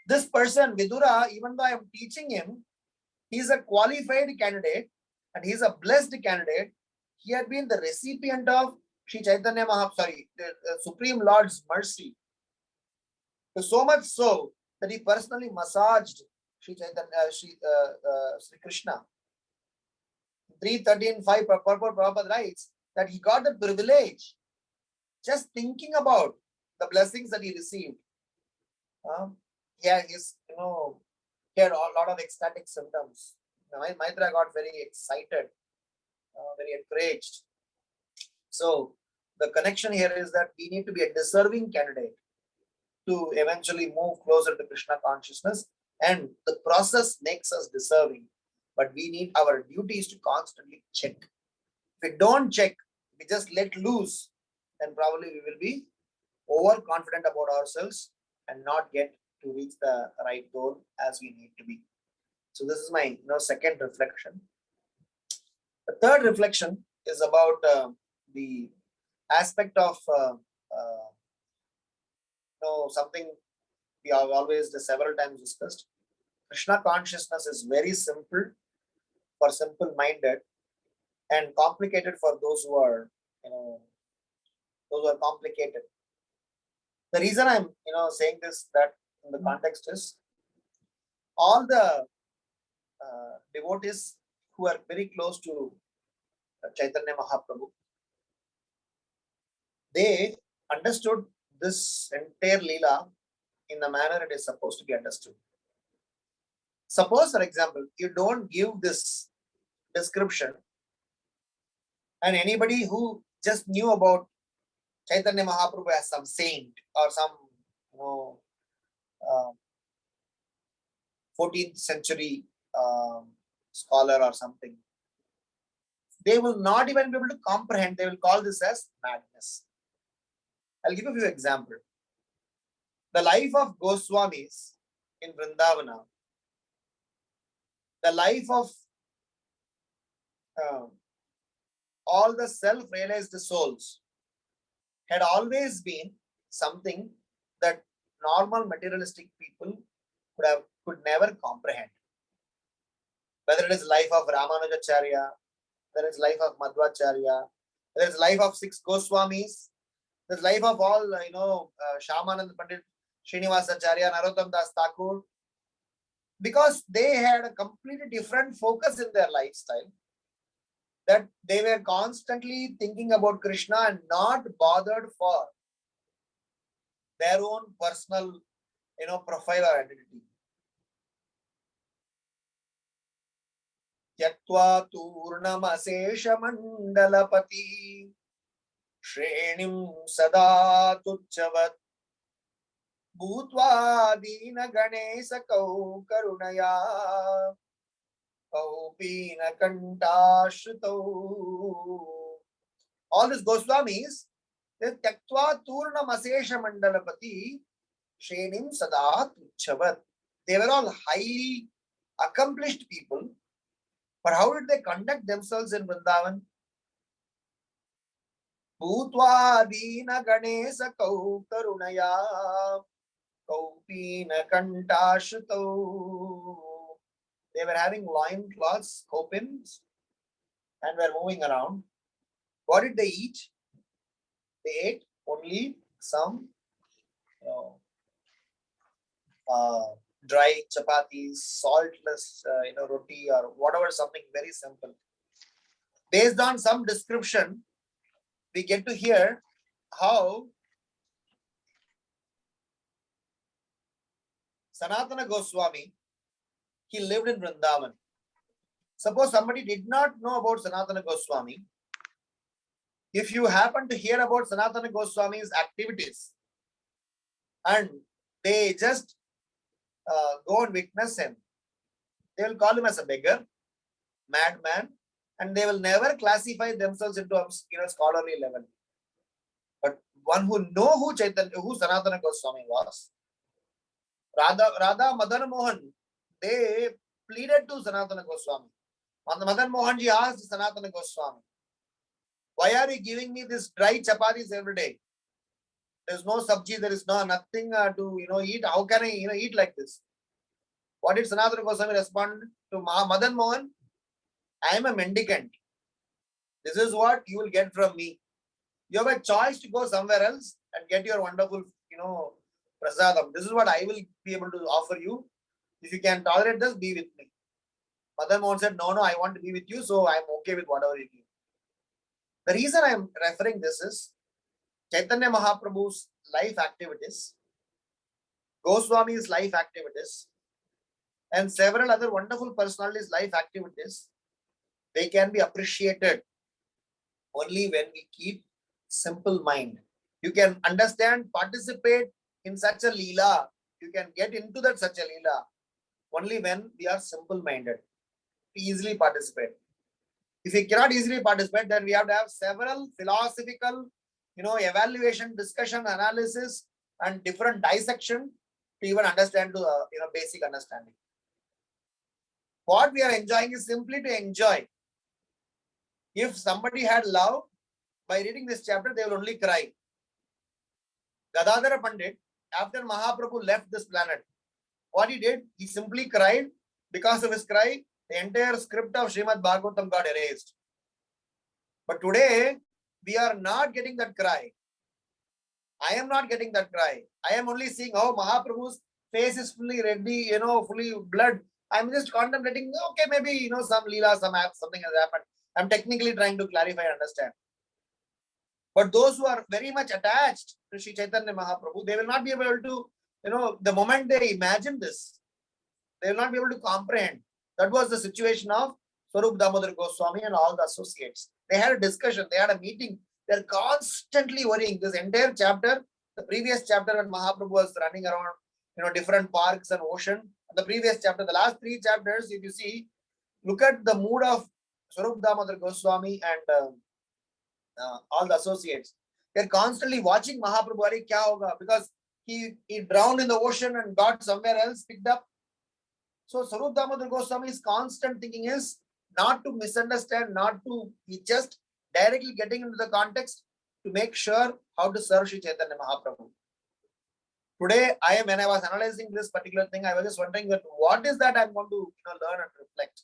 This person, Vidura, even though I am teaching him, he is a qualified candidate and he is a blessed candidate. He had been the recipient of Sri Chaitanya the Supreme Lord's mercy. So much so that he personally massaged Sri Krishna. 3:13:5 Prabhupada writes that he got the privilege just thinking about the blessings that he received. He had a lot of ecstatic symptoms. Maitra got very excited, very encouraged. So the connection here is that we need to be a deserving candidate to eventually move closer to Krishna consciousness, and the process makes us deserving. But our duty is to constantly check. If we don't check, we just let loose, then probably we will be overconfident about ourselves and not get to reach the right goal as we need to be. So this is my second reflection. The third reflection is about the aspect of something we have always several times discussed. Krishna consciousness is very simple for simple-minded and complicated for those who are complicated. The reason I'm saying this, that in the context is, all the devotees who are very close to Chaitanya Mahaprabhu, they understood this entire lila in the manner it is supposed to be understood. Suppose, for example, you don't give this description, and anybody who just knew about Chaitanya Mahaprabhu as some saint or some 14th century scholar or something, they will not even be able to comprehend. They will call this as madness. I'll give a few examples. The life of Goswamis in Vrindavana, the life of all the self-realized souls had always been something that normal materialistic people could never comprehend. Whether it is life of Ramanujacharya, whether it's life of Madhvacharya, whether it's life of 6 Goswamis, the life of all Shyamanand Pandit, Srinivasacharya, Narottam Das Thakur, because they had a completely different focus in their lifestyle, that they were constantly thinking about Krishna and not bothered for their own personal profile or identity. Tyaktva turnamashesha mandalapati shrenim sada tuchchavat bhutva dina ganesa kau karunaya kaupina kantashritau. All these Goswamis, they tyaktva turnamashesha mandalapati shrenim sada tuchchavat. They were all highly accomplished people. But how did they conduct themselves in Vrindavan? Bhutva dina ganesa kau karunaya kaupina kantashritau. They were having loin cloths, kopins, and were moving around. What did they eat? They ate only some dry chapatis, saltless roti, or whatever, something very simple. Based on some description, we get to hear how Sanatana Goswami, he lived in Vrindavan. Suppose somebody did not know about Sanatana Goswami. If you happen to hear about Sanatana Goswami's activities and they just go and witness him, they will call him as a beggar, madman, and they will never classify themselves into a scholarly level. But one who know who Sanatana Goswami was, Radha Madan Mohan, they pleaded to Sanatana Goswami. Madan Mohanji asked Sanatana Goswami, why are you giving me this dry chapatis every day? There's no sabji, there is nothing to eat. How can I eat like this? What did Sanatana Goswami respond to Madan Mohan? I am a mendicant. This is what you will get from me. You have a choice to go somewhere else and get your wonderful, prasadam. This is what I will be able to offer you. If you can tolerate this, be with me. Madan Mohan said, no, I want to be with you, so I'm okay with whatever you give. The reason I'm referring this is Caitanya Mahaprabhu's life activities, Goswami's life activities, and several other wonderful personalities' life activities, they can be appreciated only when we keep simple mind. You can understand, participate in such a lila. You can get into that such a lila only when we are simple-minded. We easily participate. If we cannot easily participate, then we have to have several philosophical, evaluation, discussion, analysis, and different dissection to even understand to basic understanding. What we are enjoying is simply to enjoy. If somebody had love, by reading this chapter, they will only cry. Gadadhara Pandit, after Mahaprabhu left this planet, what he did, he simply cried. Because of his cry, the entire script of Srimad Bhagavatam got erased. But today, we are not getting that cry. I am not getting that cry. I am only seeing how Mahaprabhu's face is fully ready, fully blood. I'm just contemplating, okay, maybe, some lila, something has happened. I'm technically trying to clarify and understand. But those who are very much attached to Sri Chaitanya Mahaprabhu, they will not be able to, the moment they imagine this, they will not be able to comprehend. That was the situation of Swarup Damodar Goswami and all the associates. They had a discussion, they had a meeting. They're constantly worrying. This entire chapter, the previous chapter when Mahaprabhu was running around, different parks and ocean. The previous chapter, the last 3 chapters, if you see, look at the mood of Swarup Damodar Goswami and all the associates. They're constantly watching Mahaprabhu, Are kya hoga? Because he drowned in the ocean and got somewhere else picked up. So Swarup Damodar Goswami's constant thinking is not to misunderstand, he just directly getting into the context to make sure how to serve Sri Chaitanya Mahaprabhu. Today, when I was analyzing this particular thing, I was just wondering that what is that I'm going to learn and reflect.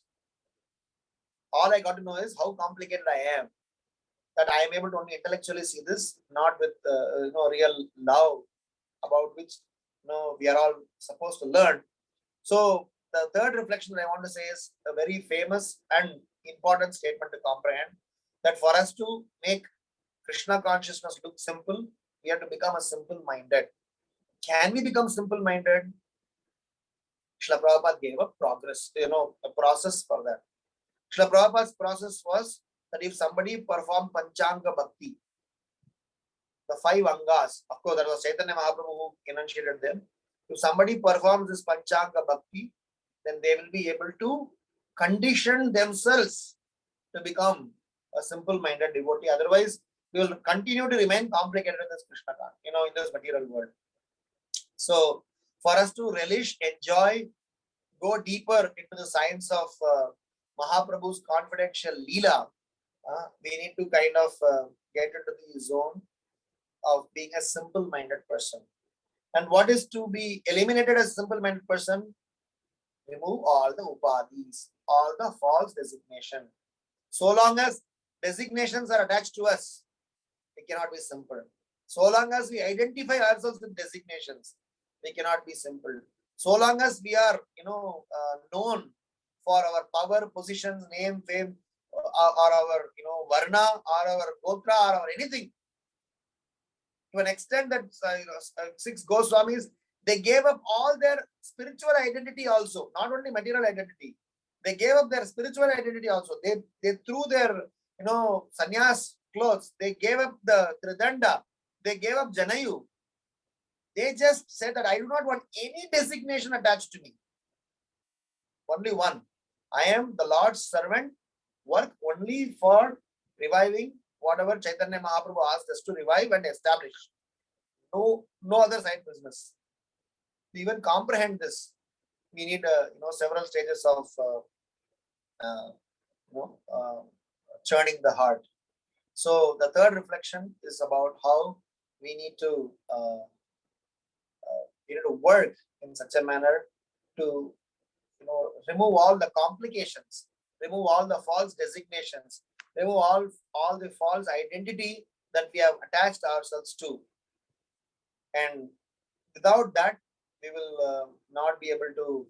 All I got to know is how complicated I am. That I am able to only intellectually see this, not with real love about which we are all supposed to learn. So the third reflection that I want to say is a very famous and important statement to comprehend, that for us to make Krishna consciousness look simple, we have to become a simple-minded. Can we become simple-minded? Srila Prabhupada gave a process for that. Srila Prabhupada's process was that if somebody performed Panchanga Bhakti, the 5 Angas, of course, that was Chaitanya Mahaprabhu who enunciated them. If somebody performs this Panchanga Bhakti, then they will be able to condition themselves to become a simple-minded devotee. Otherwise, we will continue to remain complicated in this Krishna consciousness, in this material world. So, for us to relish, enjoy, go deeper into the science of Mahaprabhu's confidential Leela, we need to kind of get into the zone of being a simple-minded person. And what is to be eliminated as a simple-minded person? Remove all the upadhis, all the false designation. So long as designations are attached to us, we cannot be simple. So long as we identify ourselves with designations, we cannot be simple. So long as we are, known for our power, positions, name, fame, or our, varna, or our gotra, or anything. To an extent that 6 Goswamis, they gave up all their spiritual identity also, not only material identity. They gave up their spiritual identity also. They threw their, sannyas clothes. They gave up the Tridanda. They gave up Janayu. They just said that I do not want any designation attached to me. Only one. I am the Lord's servant work only for reviving whatever Chaitanya Mahaprabhu asked us to revive and establish. No other side business. To even comprehend this, we need several stages of churning the heart. So the third reflection is about how we need to work in such a manner to remove all the complications, remove all the false designations, remove all the false identity that we have attached ourselves to. And without that, we will not be able to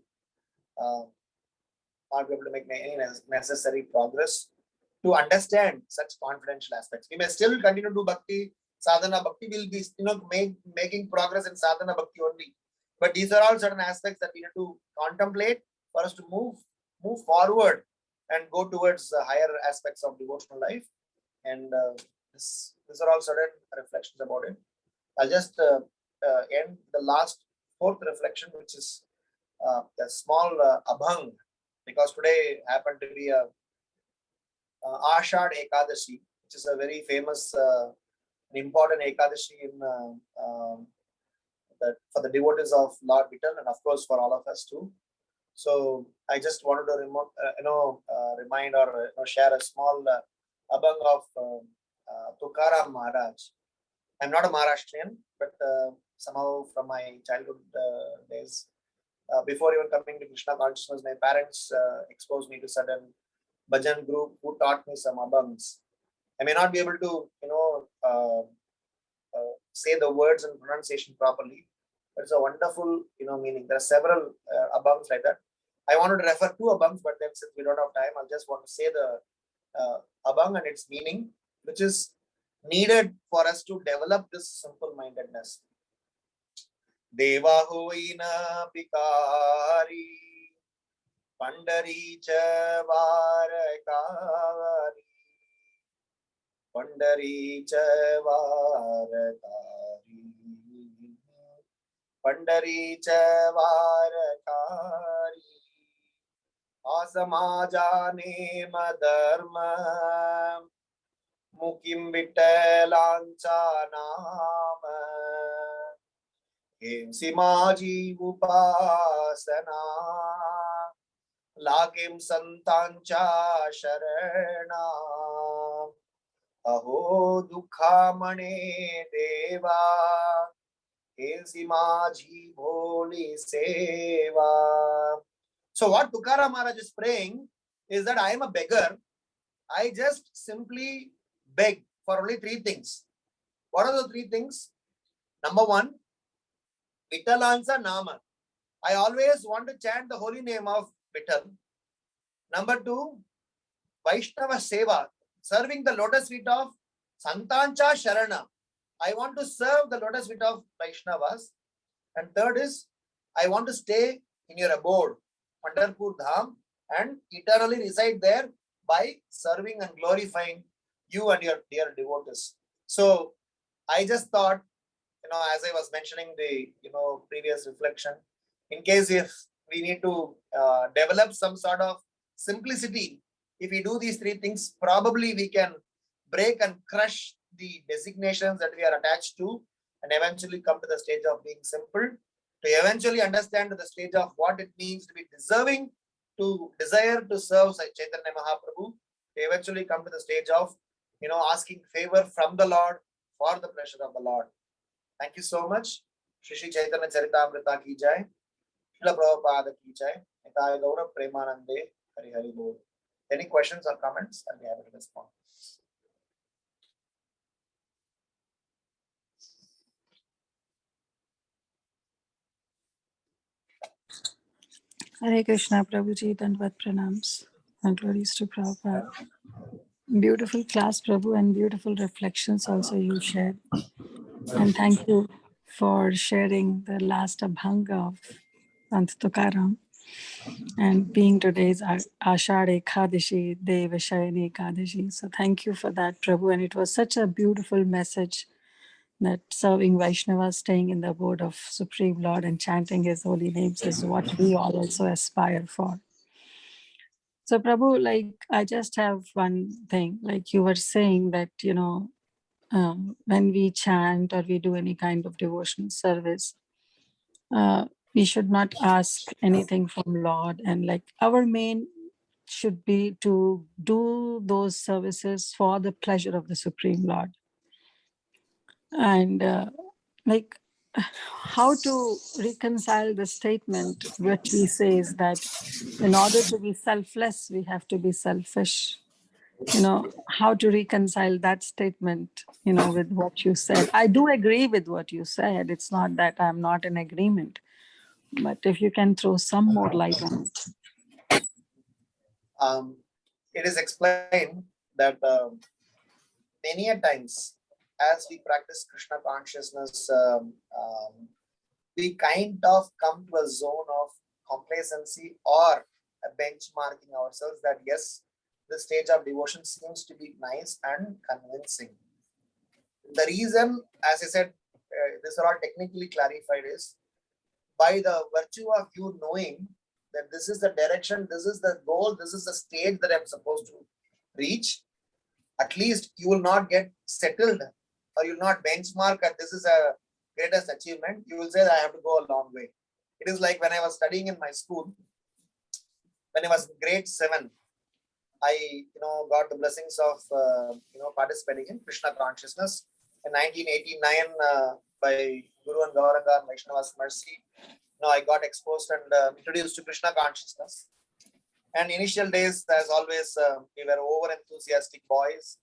make any necessary progress to understand such confidential aspects. We may still continue to do bhakti, sadhana. Bhakti will be making progress in sadhana bhakti only. But these are all certain aspects that we need to contemplate for us to move forward and go towards the higher aspects of devotional life. And these are all certain reflections about it. I'll just end the last fourth reflection, which is a small abhang, because today happened to be a Ashad Ekadashi, which is a very famous, important Ekadashi for the devotees of Lord Vittal, and of course for all of us too. So I just wanted to remind or share a small abhang of Tukaram Maharaj. I'm not a Maharashtrian, but somehow from my childhood days, before even coming to Krishna consciousness, my parents exposed me to certain bhajan group who taught me some abhangs. I may not be able to, say the words and pronunciation properly, but it's a wonderful, meaning. There are several abhangs like that. I wanted to refer to abhangs, but then since we don't have time, I'll just want to say the abhang and its meaning, which is needed for us to develop this simple-mindedness. Deva hoina pikari Pandari Chavarkari Pandari Chavarkari Pandari Chavarkari Asamajane Madharma Mukim Vitalancha Nama Himsimaji Upasana Lakim Santancha Sharana Aho Dukhamane Deva Himsimaji Bholi Seva. So what Tukaram Maharaj is praying is that I am a beggar. I just simply beg for only three things. What are the three things? Number one, Vittalansa Nama. I always want to chant the holy name of Vittal. Number two, Vaishnava Seva, serving the lotus feet of Santancha Sharana. I want to serve the lotus feet of Vaishnavas. And third is, I want to stay in your abode, Pandharpur Dham, and eternally reside there by serving and glorifying you and your dear devotees. So I just thought, as I was mentioning the previous reflection, in case if we need to develop some sort of simplicity, if we do these three things, probably we can break and crush the designations that we are attached to and eventually come to the stage of being simple, to eventually understand the stage of what it means to be deserving, to desire to serve Chaitanya Mahaprabhu, to eventually come to the stage of asking favor from the Lord for the pleasure of the Lord. Thank you so much. Shri Caitanya Caritamrta ki jai. Srila Prabhupada ki jai. Nitai Gaura Premanande Hari Hari Bol. Any questions or comments? I'll be happy to respond. Hare Krishna, Prabhuji, Dandvat Pranams, and glories to Prabhupada. Beautiful class, Prabhu, and beautiful reflections also you shared. And thank you for sharing the last abhanga of Sant Tukaram and being today's Ashad Ekadashi, Devashayani Ekadashi. So thank you for that, Prabhu. And it was such a beautiful message that serving Vaishnavas, staying in the abode of Supreme Lord and chanting his holy names is what we all also aspire for. So Prabhu, like I just have one thing, like you were saying that, when we chant or we do any kind of devotional service, we should not ask anything from Lord. And like our main should be to do those services for the pleasure of the Supreme Lord. And like how to reconcile the statement which we say is that in order to be selfless, we have to be selfish. How to reconcile that statement, with what you said. I do agree with what you said. It's not that I'm not in agreement, but if you can throw some more light on it. It is explained that many a times as we practice Krishna consciousness, we kind of come to a zone of complacency or benchmarking ourselves that yes, this stage of devotion seems to be nice and convincing. The reason, as I said, this are all technically clarified, is by the virtue of you knowing that this is the direction, this is the goal, this is the stage that I'm supposed to reach, at least you will not get settled or you will not benchmark that this is a greatest achievement. You will say that I have to go a long way. It is like when I was studying in my school, when I was in grade 7, I got the blessings of participating in Krishna consciousness in 1989 by Guru and Gauranga and Vaishnava's mercy. I got exposed and introduced to Krishna consciousness. And initial days, as always, we were over enthusiastic boys,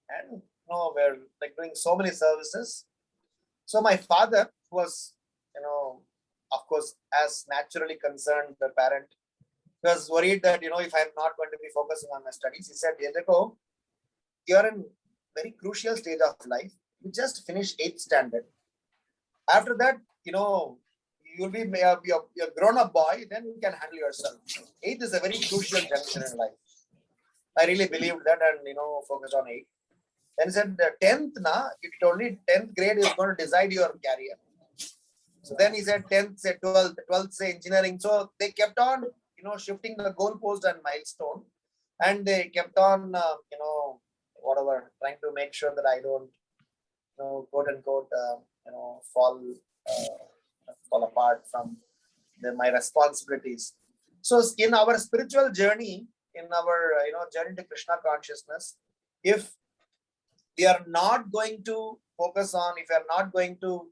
and we're like doing so many services. So my father was, of course, as naturally concerned the parent, was worried that if I'm not going to be focusing on my studies, he said, "Yedeko, you're in very crucial stage of life. You just finished 8th standard. After that, you'll be a grown-up boy, then you can handle yourself. 8th is a very crucial juncture in life." I really believed that and focused on 8th. Then he said the 10th, it's only 10th grade is going to decide your career. So then he said 10th, say 12th, 12th, say engineering. So they kept on, shifting the goalpost and milestone, and they kept on, whatever, trying to make sure that I don't, quote unquote, fall apart from my responsibilities. So in our spiritual journey, in our journey to Krishna consciousness, if we are not going to focus on, if we are not going to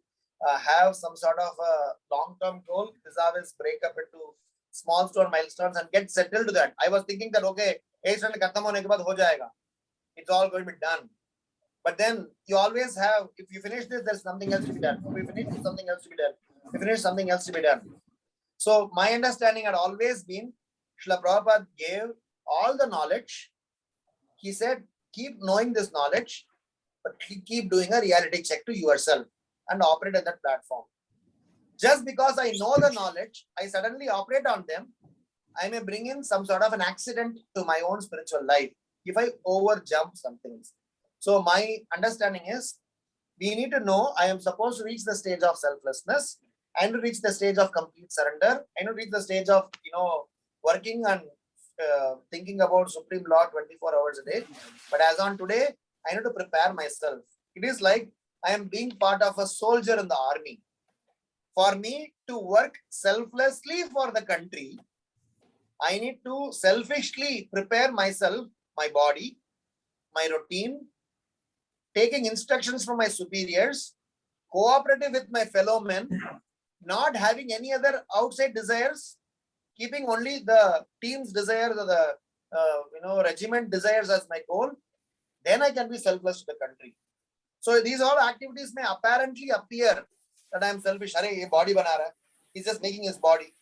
have some sort of a long-term goal, this always break up into small stone milestones and get settled to that. I was thinking that okay, it's all going to be done. But then you always have, if you finish this, there's something else to be done. If you finish this, something else to be done. If you finish something else to be done. So my understanding had always been, Srila Prabhupada gave all the knowledge. He said, keep knowing this knowledge, but keep doing a reality check to yourself and operate at that platform. Just because I know the knowledge, I suddenly operate on them, I may bring in some sort of an accident to my own spiritual life if I over jump some things. So my understanding is, we need to know I am supposed to reach the stage of selflessness and to reach the stage of complete surrender and to reach the stage of working and thinking about Supreme Lord 24 hours a day. But as on today, I need to prepare myself. It is like I am being part of a soldier in the army. For me to work selflessly for the country, I need to selfishly prepare myself, my body, my routine, taking instructions from my superiors, cooperating with my fellow men, not having any other outside desires, keeping only the team's desires or the regiment desires as my goal, then I can be selfless to the country. So these all activities may apparently appear that I am selfish. Arey, body bana raha. He's just making his body.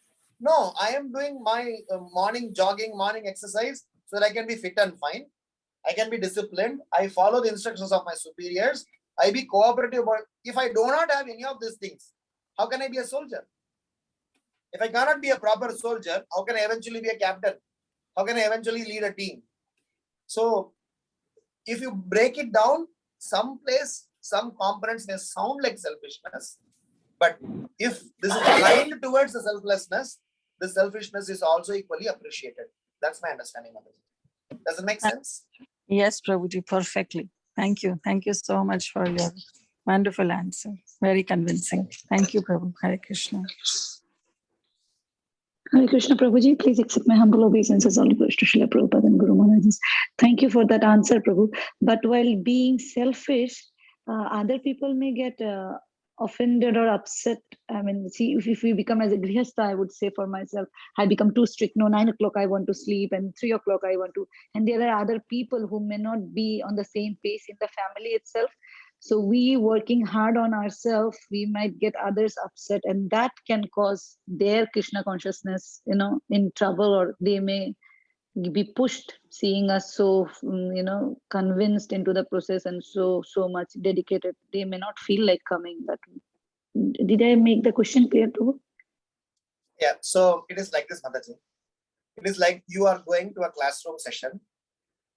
No, I am doing my morning jogging, morning exercise so that I can be fit and fine. I can be disciplined. I follow the instructions of my superiors. I be cooperative. If I do not have any of these things, how can I be a soldier? If I cannot be a proper soldier, how can I eventually be a captain? How can I eventually lead a team? So if you break it down, some components may sound like selfishness, but if this is aligned towards the selflessness, the selfishness is also equally appreciated. That's my understanding of it. Does it make sense? Yes, Prabhuji, perfectly. Thank you. Thank you so much for your wonderful answer. Very convincing. Thank you, Prabhu. Hare Krishna. Hare Krishna Prabhuji, please accept my humble obeisances. All goes to Srila Prabhupada and Guru Maharaj. Thank you for that answer, Prabhu. But while being selfish, other people may get offended or upset. I mean, see, if we become as a grihastha, I would say for myself, I become too strict. No, 9 o'clock I want to sleep, and 3 o'clock I want to. And there are other people who may not be on the same pace in the family itself. So we working hard on ourselves, we might get others upset, and that can cause their Krishna consciousness, in trouble, or they may be pushed, seeing us so, convinced into the process and so much dedicated. They may not feel like coming. But did I make the question clear, Prabhu? Yeah. So it is like this, Mataji. It is like you are going to a classroom session.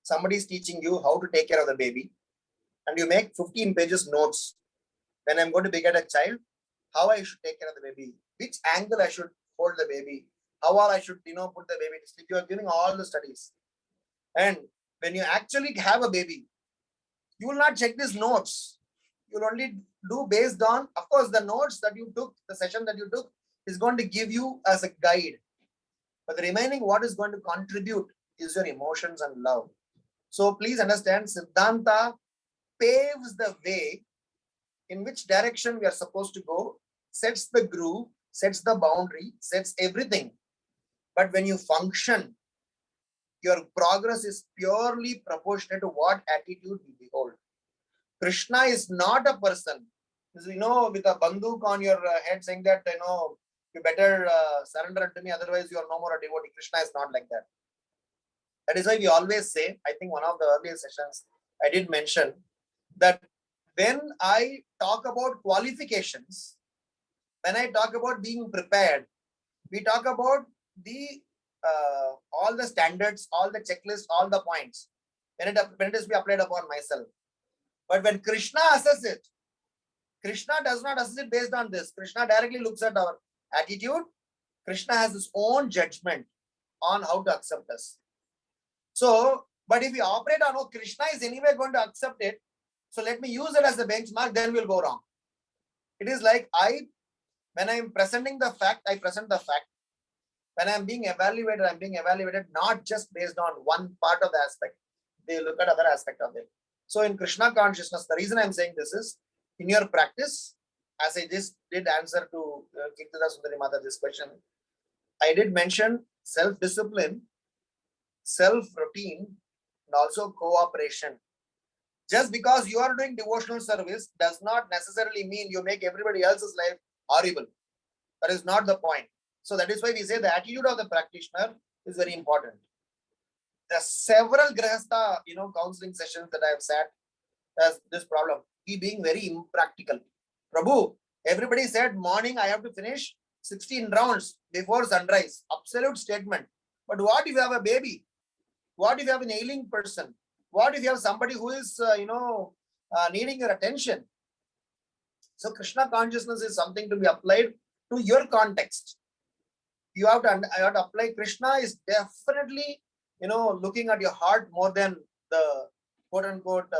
Somebody is teaching you how to take care of the baby, and you make 15 pages notes. When I'm going to beget a child, how I should take care of the baby, which angle I should hold the baby, how I should, put the baby to sleep. You are giving all the studies. And when you actually have a baby, you will not check these notes. You will only do based on, of course, the notes that you took, the session that you took is going to give you as a guide. But the remaining, what is going to contribute is your emotions and love. So please understand, Siddhanta paves the way in which direction we are supposed to go, sets the groove, sets the boundary, sets everything. But when you function, your progress is purely proportionate to what attitude you behold. Krishna is not a person, with a banduk on your head saying that, you better surrender unto me, otherwise you are no more a devotee. Krishna is not like that. That is why we always say, I think one of the earlier sessions, I did mention that when I talk about qualifications, when I talk about being prepared, we talk about the all the standards, all the checklists, all the points. When it is be applied upon myself. But when Krishna assesses it, Krishna does not assess it based on this. Krishna directly looks at our attitude. Krishna has his own judgment on how to accept us. So, but if we operate on, Krishna is anyway going to accept it, so let me use it as a benchmark, then we'll go wrong. It is like when I am presenting the fact, I present the fact. When I am being evaluated, I'm being evaluated not just based on one part of the aspect. They look at other aspect of it. So in Krishna consciousness, the reason I'm saying this is, in your practice, as I just did answer to Kirtida Sundari Mata this question, I did mention self-discipline, self-routine, and also cooperation. Just because you are doing devotional service does not necessarily mean you make everybody else's life horrible. That is not the point. So that is why we say the attitude of the practitioner is very important. There are several grihastha, counseling sessions that I have sat as this problem. He being very impractical. Prabhu, everybody said morning I have to finish 16 rounds before sunrise. Absolute statement. But what if you have a baby? What if you have an ailing person? What if you have somebody who is, needing your attention? So Krishna consciousness is something to be applied to your context. You have to apply. Krishna is definitely, looking at your heart more than the quote unquote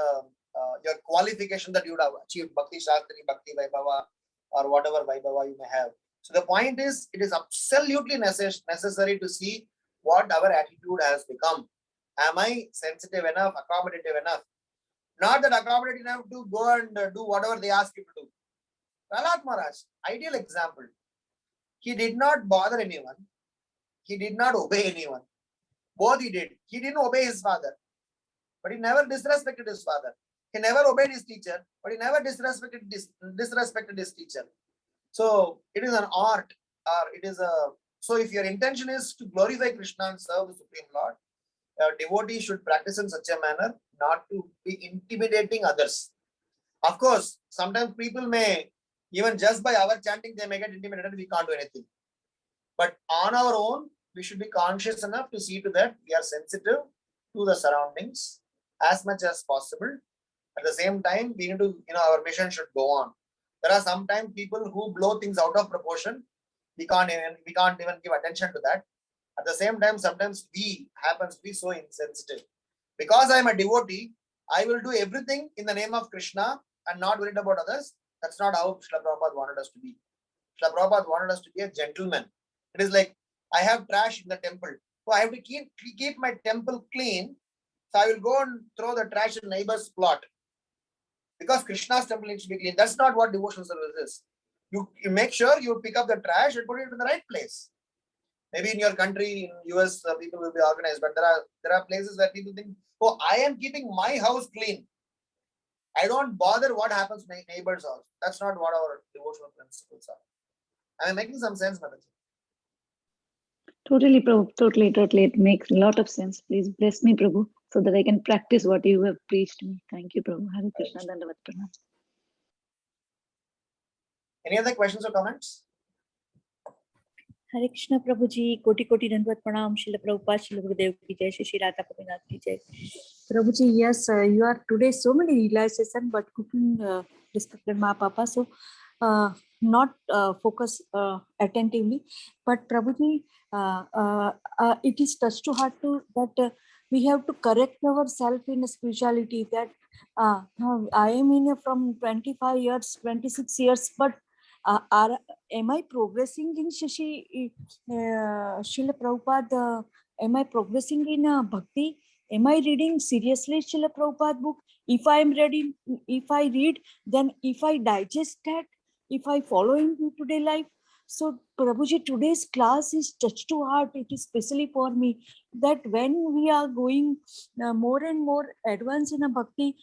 your qualification that you would have achieved, Bhakti Shastri, Bhakti Vaibhava, or whatever Vaibhava you may have. So the point is, it is absolutely necessary to see what our attitude has become. Am I sensitive enough, accommodative enough? Not that accommodative enough to go and do whatever they ask you to do. Prahlad Maharaj, ideal example. He did not bother anyone. He did not obey anyone. Both he did. He didn't obey his father, but he never disrespected his father. He never obeyed his teacher, but he never disrespected his teacher. So it is an art, or it is a. So if your intention is to glorify Krishna and serve the Supreme Lord, a devotee should practice in such a manner not to be intimidating others. Of course, sometimes people may, even just by our chanting, they may get intimidated. We can't do anything. But on our own, we should be conscious enough to see to that we are sensitive to the surroundings as much as possible. At the same time, we need to, our mission should go on. There are sometimes people who blow things out of proportion. We can't even give attention to that. At the same time, sometimes we happens to be so insensitive. Because I am a devotee, I will do everything in the name of Krishna and not worried about others. That's not how Srila Prabhupada wanted us to be. Srila Prabhupada wanted us to be a gentleman. It is like, I have trash in the temple, so I have to keep my temple clean. So I will go and throw the trash in neighbor's plot. Because Krishna's temple needs to be clean. That's not what devotional service is. You make sure you pick up the trash and put it in the right place. Maybe in your country, in US, people will be organized, but there are places where people think, oh, I am keeping my house clean. I don't bother what happens to my neighbor's house. That's not what our devotional principles are. Am I making some sense, Mataji? Totally, Prabhu. Totally. It makes a lot of sense. Please bless me, Prabhu, so that I can practice what you have preached me. Thank you, Prabhu. Hare Krishna, Dandavat Pranam. Any other questions or comments? हरे कृष्ण प्रभु जी, कोटि कोटि दंडवत प्रणाम. श्रील प्रभुपाद, श्रील गुरुदेव की जय, श्री राधा गोपीनाथ की जय. प्रभु जी, yes, you are today so many realization, but cooking respected Ma Papa, so not focus attentively. But Prabhu ji, it is touch to heart to that we have to correct ourselves in spirituality. That I am in from 25 years, 26 years, but am I progressing in Srila Prabhupada? Am I progressing in bhakti? Am I reading seriously Srila Prabhupada book? If I am reading, if I read, then if I digest that, if I follow in day-to-day life. So Prabhuji, today's class is touch to heart. It is especially for me that when we are going more and more advanced in a bhakti,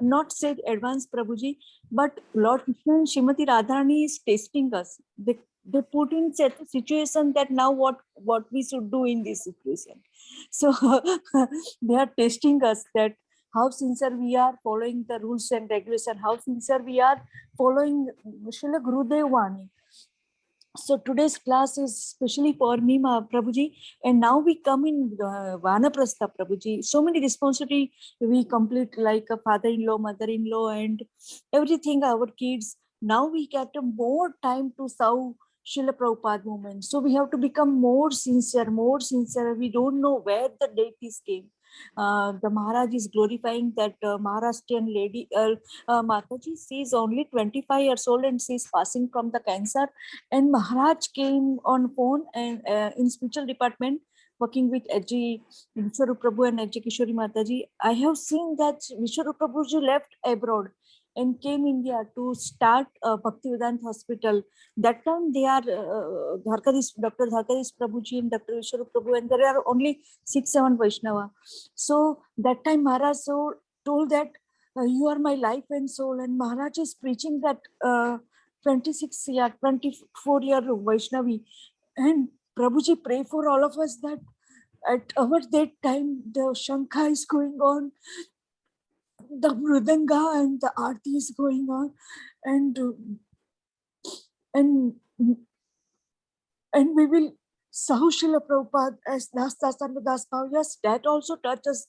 not say advanced Prabhuji, but Lord Krishna and Srimati Radharani is testing us. They put in situation that now what we should do in this situation. So they are testing us that how sincere we are following the rules and regulations, how sincere we are following Srila Gurudev Vani. So today's class is especially for me, Prabhuji, and now we come in Vanaprastha, Prabhuji. So many responsibility we complete, like a father-in-law, mother-in-law, and everything, our kids. Now we get more time to serve Srila Prabhupada movement. So we have to become more sincere. We don't know where the date is came. The Maharaj is glorifying that Maharashtrian lady, Mataji, she is only 25 years old and she is passing from the cancer. And Maharaj came on phone and in spiritual department working with Ajay Vishwarup Prabhu and Ajay Kishori Mataji. I have seen that Vishwarup Prabhuji left abroad and came India to start Bhaktivedanta Hospital. That time they are Dr. Dharkadis Prabhuji and Dr. Vishwarup Prabhu, and there are only 6-7 Vaishnava. So that time Maharaj told that you are my life and soul, and Maharaj is preaching that 24-year Vaishnavi. And Prabhuji, pray for all of us that at that time the Shankha is going on, the Mridanga and the Aarti is going on, and we will Sahu Srila Prabhupada as Das and Das Bhav. Yes, that also touches.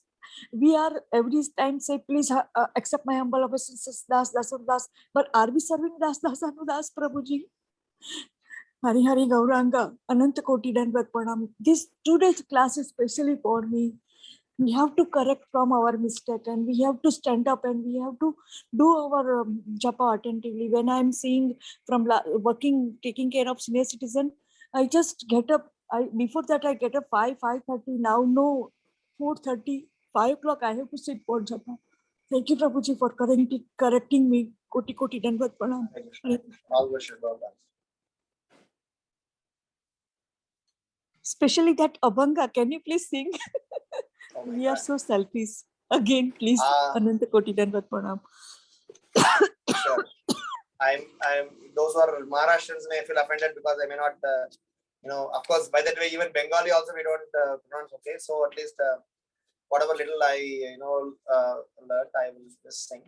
We are every time say, please accept my humble obeisances, Das and Das. But are we serving Das and Das, Prabhuji? Hari Hari Gauranga, Ananta Koti Dandavat Pranam. This today's class is especially for me. We have to correct from our mistake and we have to stand up and we have to do our japa attentively. When I'm seeing from working, taking care of senior citizen, I just get up. Before that I get up 5:30. Now no, 4:30, 5 o'clock I have to sit for japa. Thank you, Prabhuji, for correcting me. Koti Koti Dandavat Pranam. All worship God. Especially that Abhanga. Can you please sing? We are so selfish. Again, please, Ananta Koti Dandavat Pranam. Sure. I'm. Those who are Maharashtrians may feel offended because I may not. Of course, by that way, even Bengali also we don't pronounce. Okay, so at least whatever little I learned, I will just sing.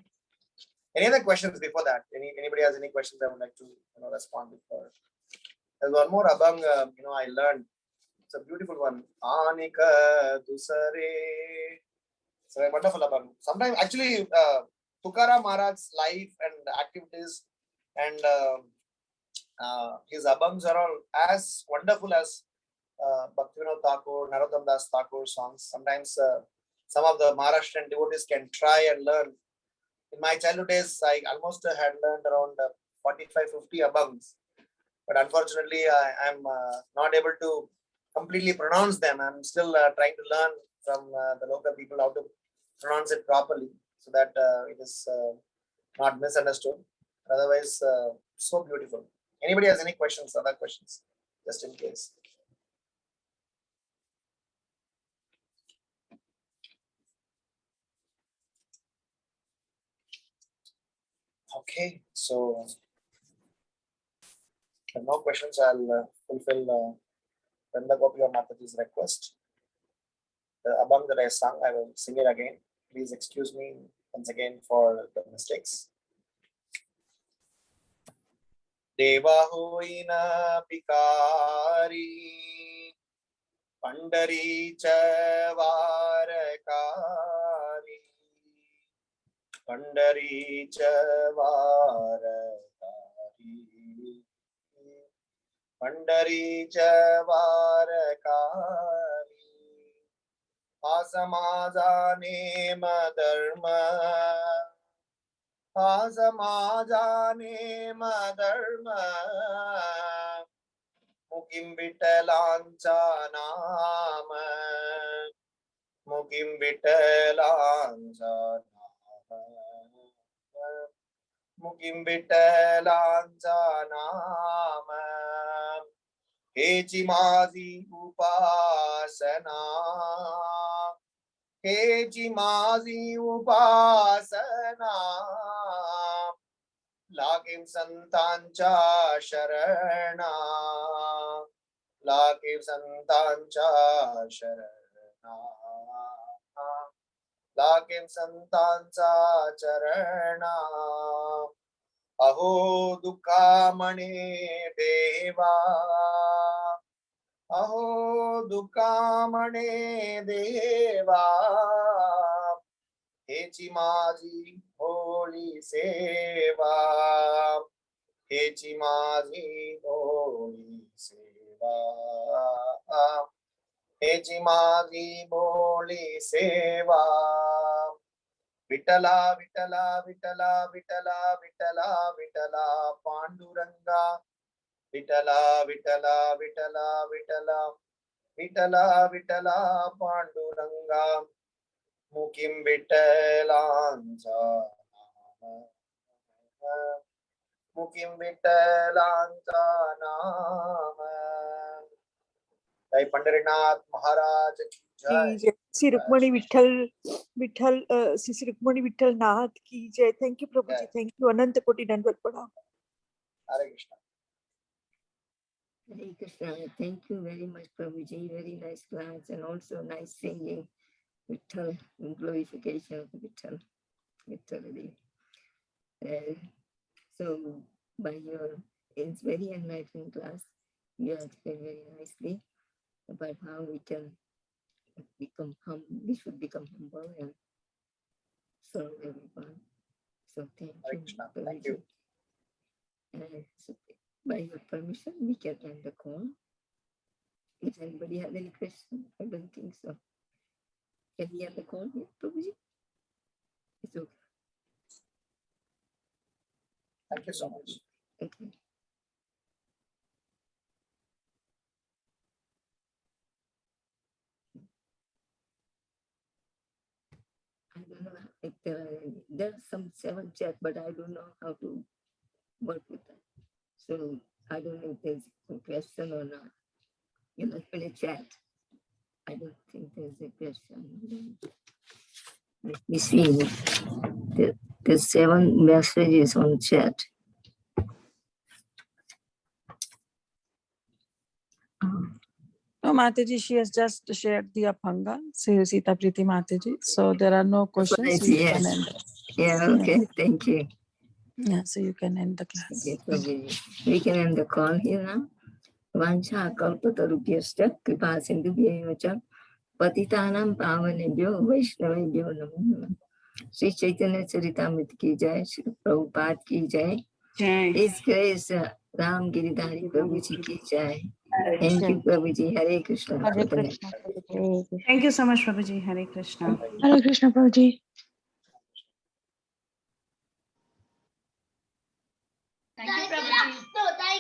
Any other questions before that? Anybody has any questions? I would like to respond before. There's one more abang. I learned. It's a beautiful one. Anika Dusare. It's a wonderful abang. Sometimes actually Tukaram Maharaj's life and activities and his abangs are all as wonderful as Bhaktivinoda Thakur, Narottam Das Thakur songs. Sometimes some of the Maharashtrian devotees can try and learn. In my childhood days, I almost had learned around 45-50 abhangs. But unfortunately, I'm not able to completely pronounce them. I'm still trying to learn from the local people how to pronounce it properly so that it is not misunderstood. Otherwise, so beautiful. Anybody has any questions, other questions, just in case? Okay, so if no questions, I'll fulfill Randa Gopi Mataji's request. The abang that I sung, I will sing it again. Please excuse me once again for the mistakes. Deva hoina pikari, Pandari chavarakari, Pandari chavarakari, Pandari chavarakari, Asamajane madharma, Asamajane madharma, Mukim Vitalancha nama, Mukim Vitalancha nama, Mukim Vitalancha nama, Hechi Mazi Upasana, Hechi Mazi Upasana, Lakim Santancha Sharana, Lakim Santancha Sharana, Lakim Santancha Charana, Aho Dukhamane Deva, Aho Dukhamane Deva, Hechi Maji Holy Seva, Hechi Maji Holy Seva, Hechi Maji Holy Seva, Vitala, Vitala, Vitala, Vitala, Vitala, Vitala, Panduranga, Vitala, Vitala, Vitala, Vitala, Vitala, Vitala, Panduranga, Mukim Vitalancha nama, Mukim Vitalancha nama. Jai Pandarinath Maharaj ki jai. Sri Rukmani Vittal Sri Rukmani Vittal Nath ki jai. Thank you, Prabhuji. Yes. Thank you. Ananta Koti Dandavat Pranam. Hare Krishna. Hare Krishna. Thank you very much, Prabhuji. Very nice class and also nice singing. Vittal, glorification of Vittal. Vittal. So, by your, it's very enlightening class. You have explained very nicely about how we can become humble. We should become humble and serve everyone. So, thank Hare you. Krishna. Prabhuji. Thank you. So, by your permission, we can end the call. If anybody has any question, I don't think so. Can we end the call here, Prabhuji? It's okay. Thank you so much. Okay. I don't know if there's some 7 chat, but I don't know how to work with that. So I don't know if there's a question or not. You know, in a chat. I don't think there's a question. Let me see. There's 7 messages on chat. No, Mataji, she has just shared the Abhanga, Sita Priti Mataji. So there are no questions. So you Yes. can end. Yeah, okay. Thank you. Yeah, so you can end the class. Okay, Prabhuji. We can end the call here now. Vancha kalpatarubhyascha kripa sindhubhyev cha patitanam pavanebhyo vaishnavebhyo namo namah. Sri Caitanya Caritamrta ki jai, Sri Prabhupada ki jai. His Grace Ramgiridhari Prabhuji ki jai. Thank you, Prabhuji. Hare Krishna. Hare Chaitanya. Krishna, Prabhuji. Thank you so much, Prabhuji. Hare Krishna. Hare Krishna, Prabhuji. Thank you, Prabhu.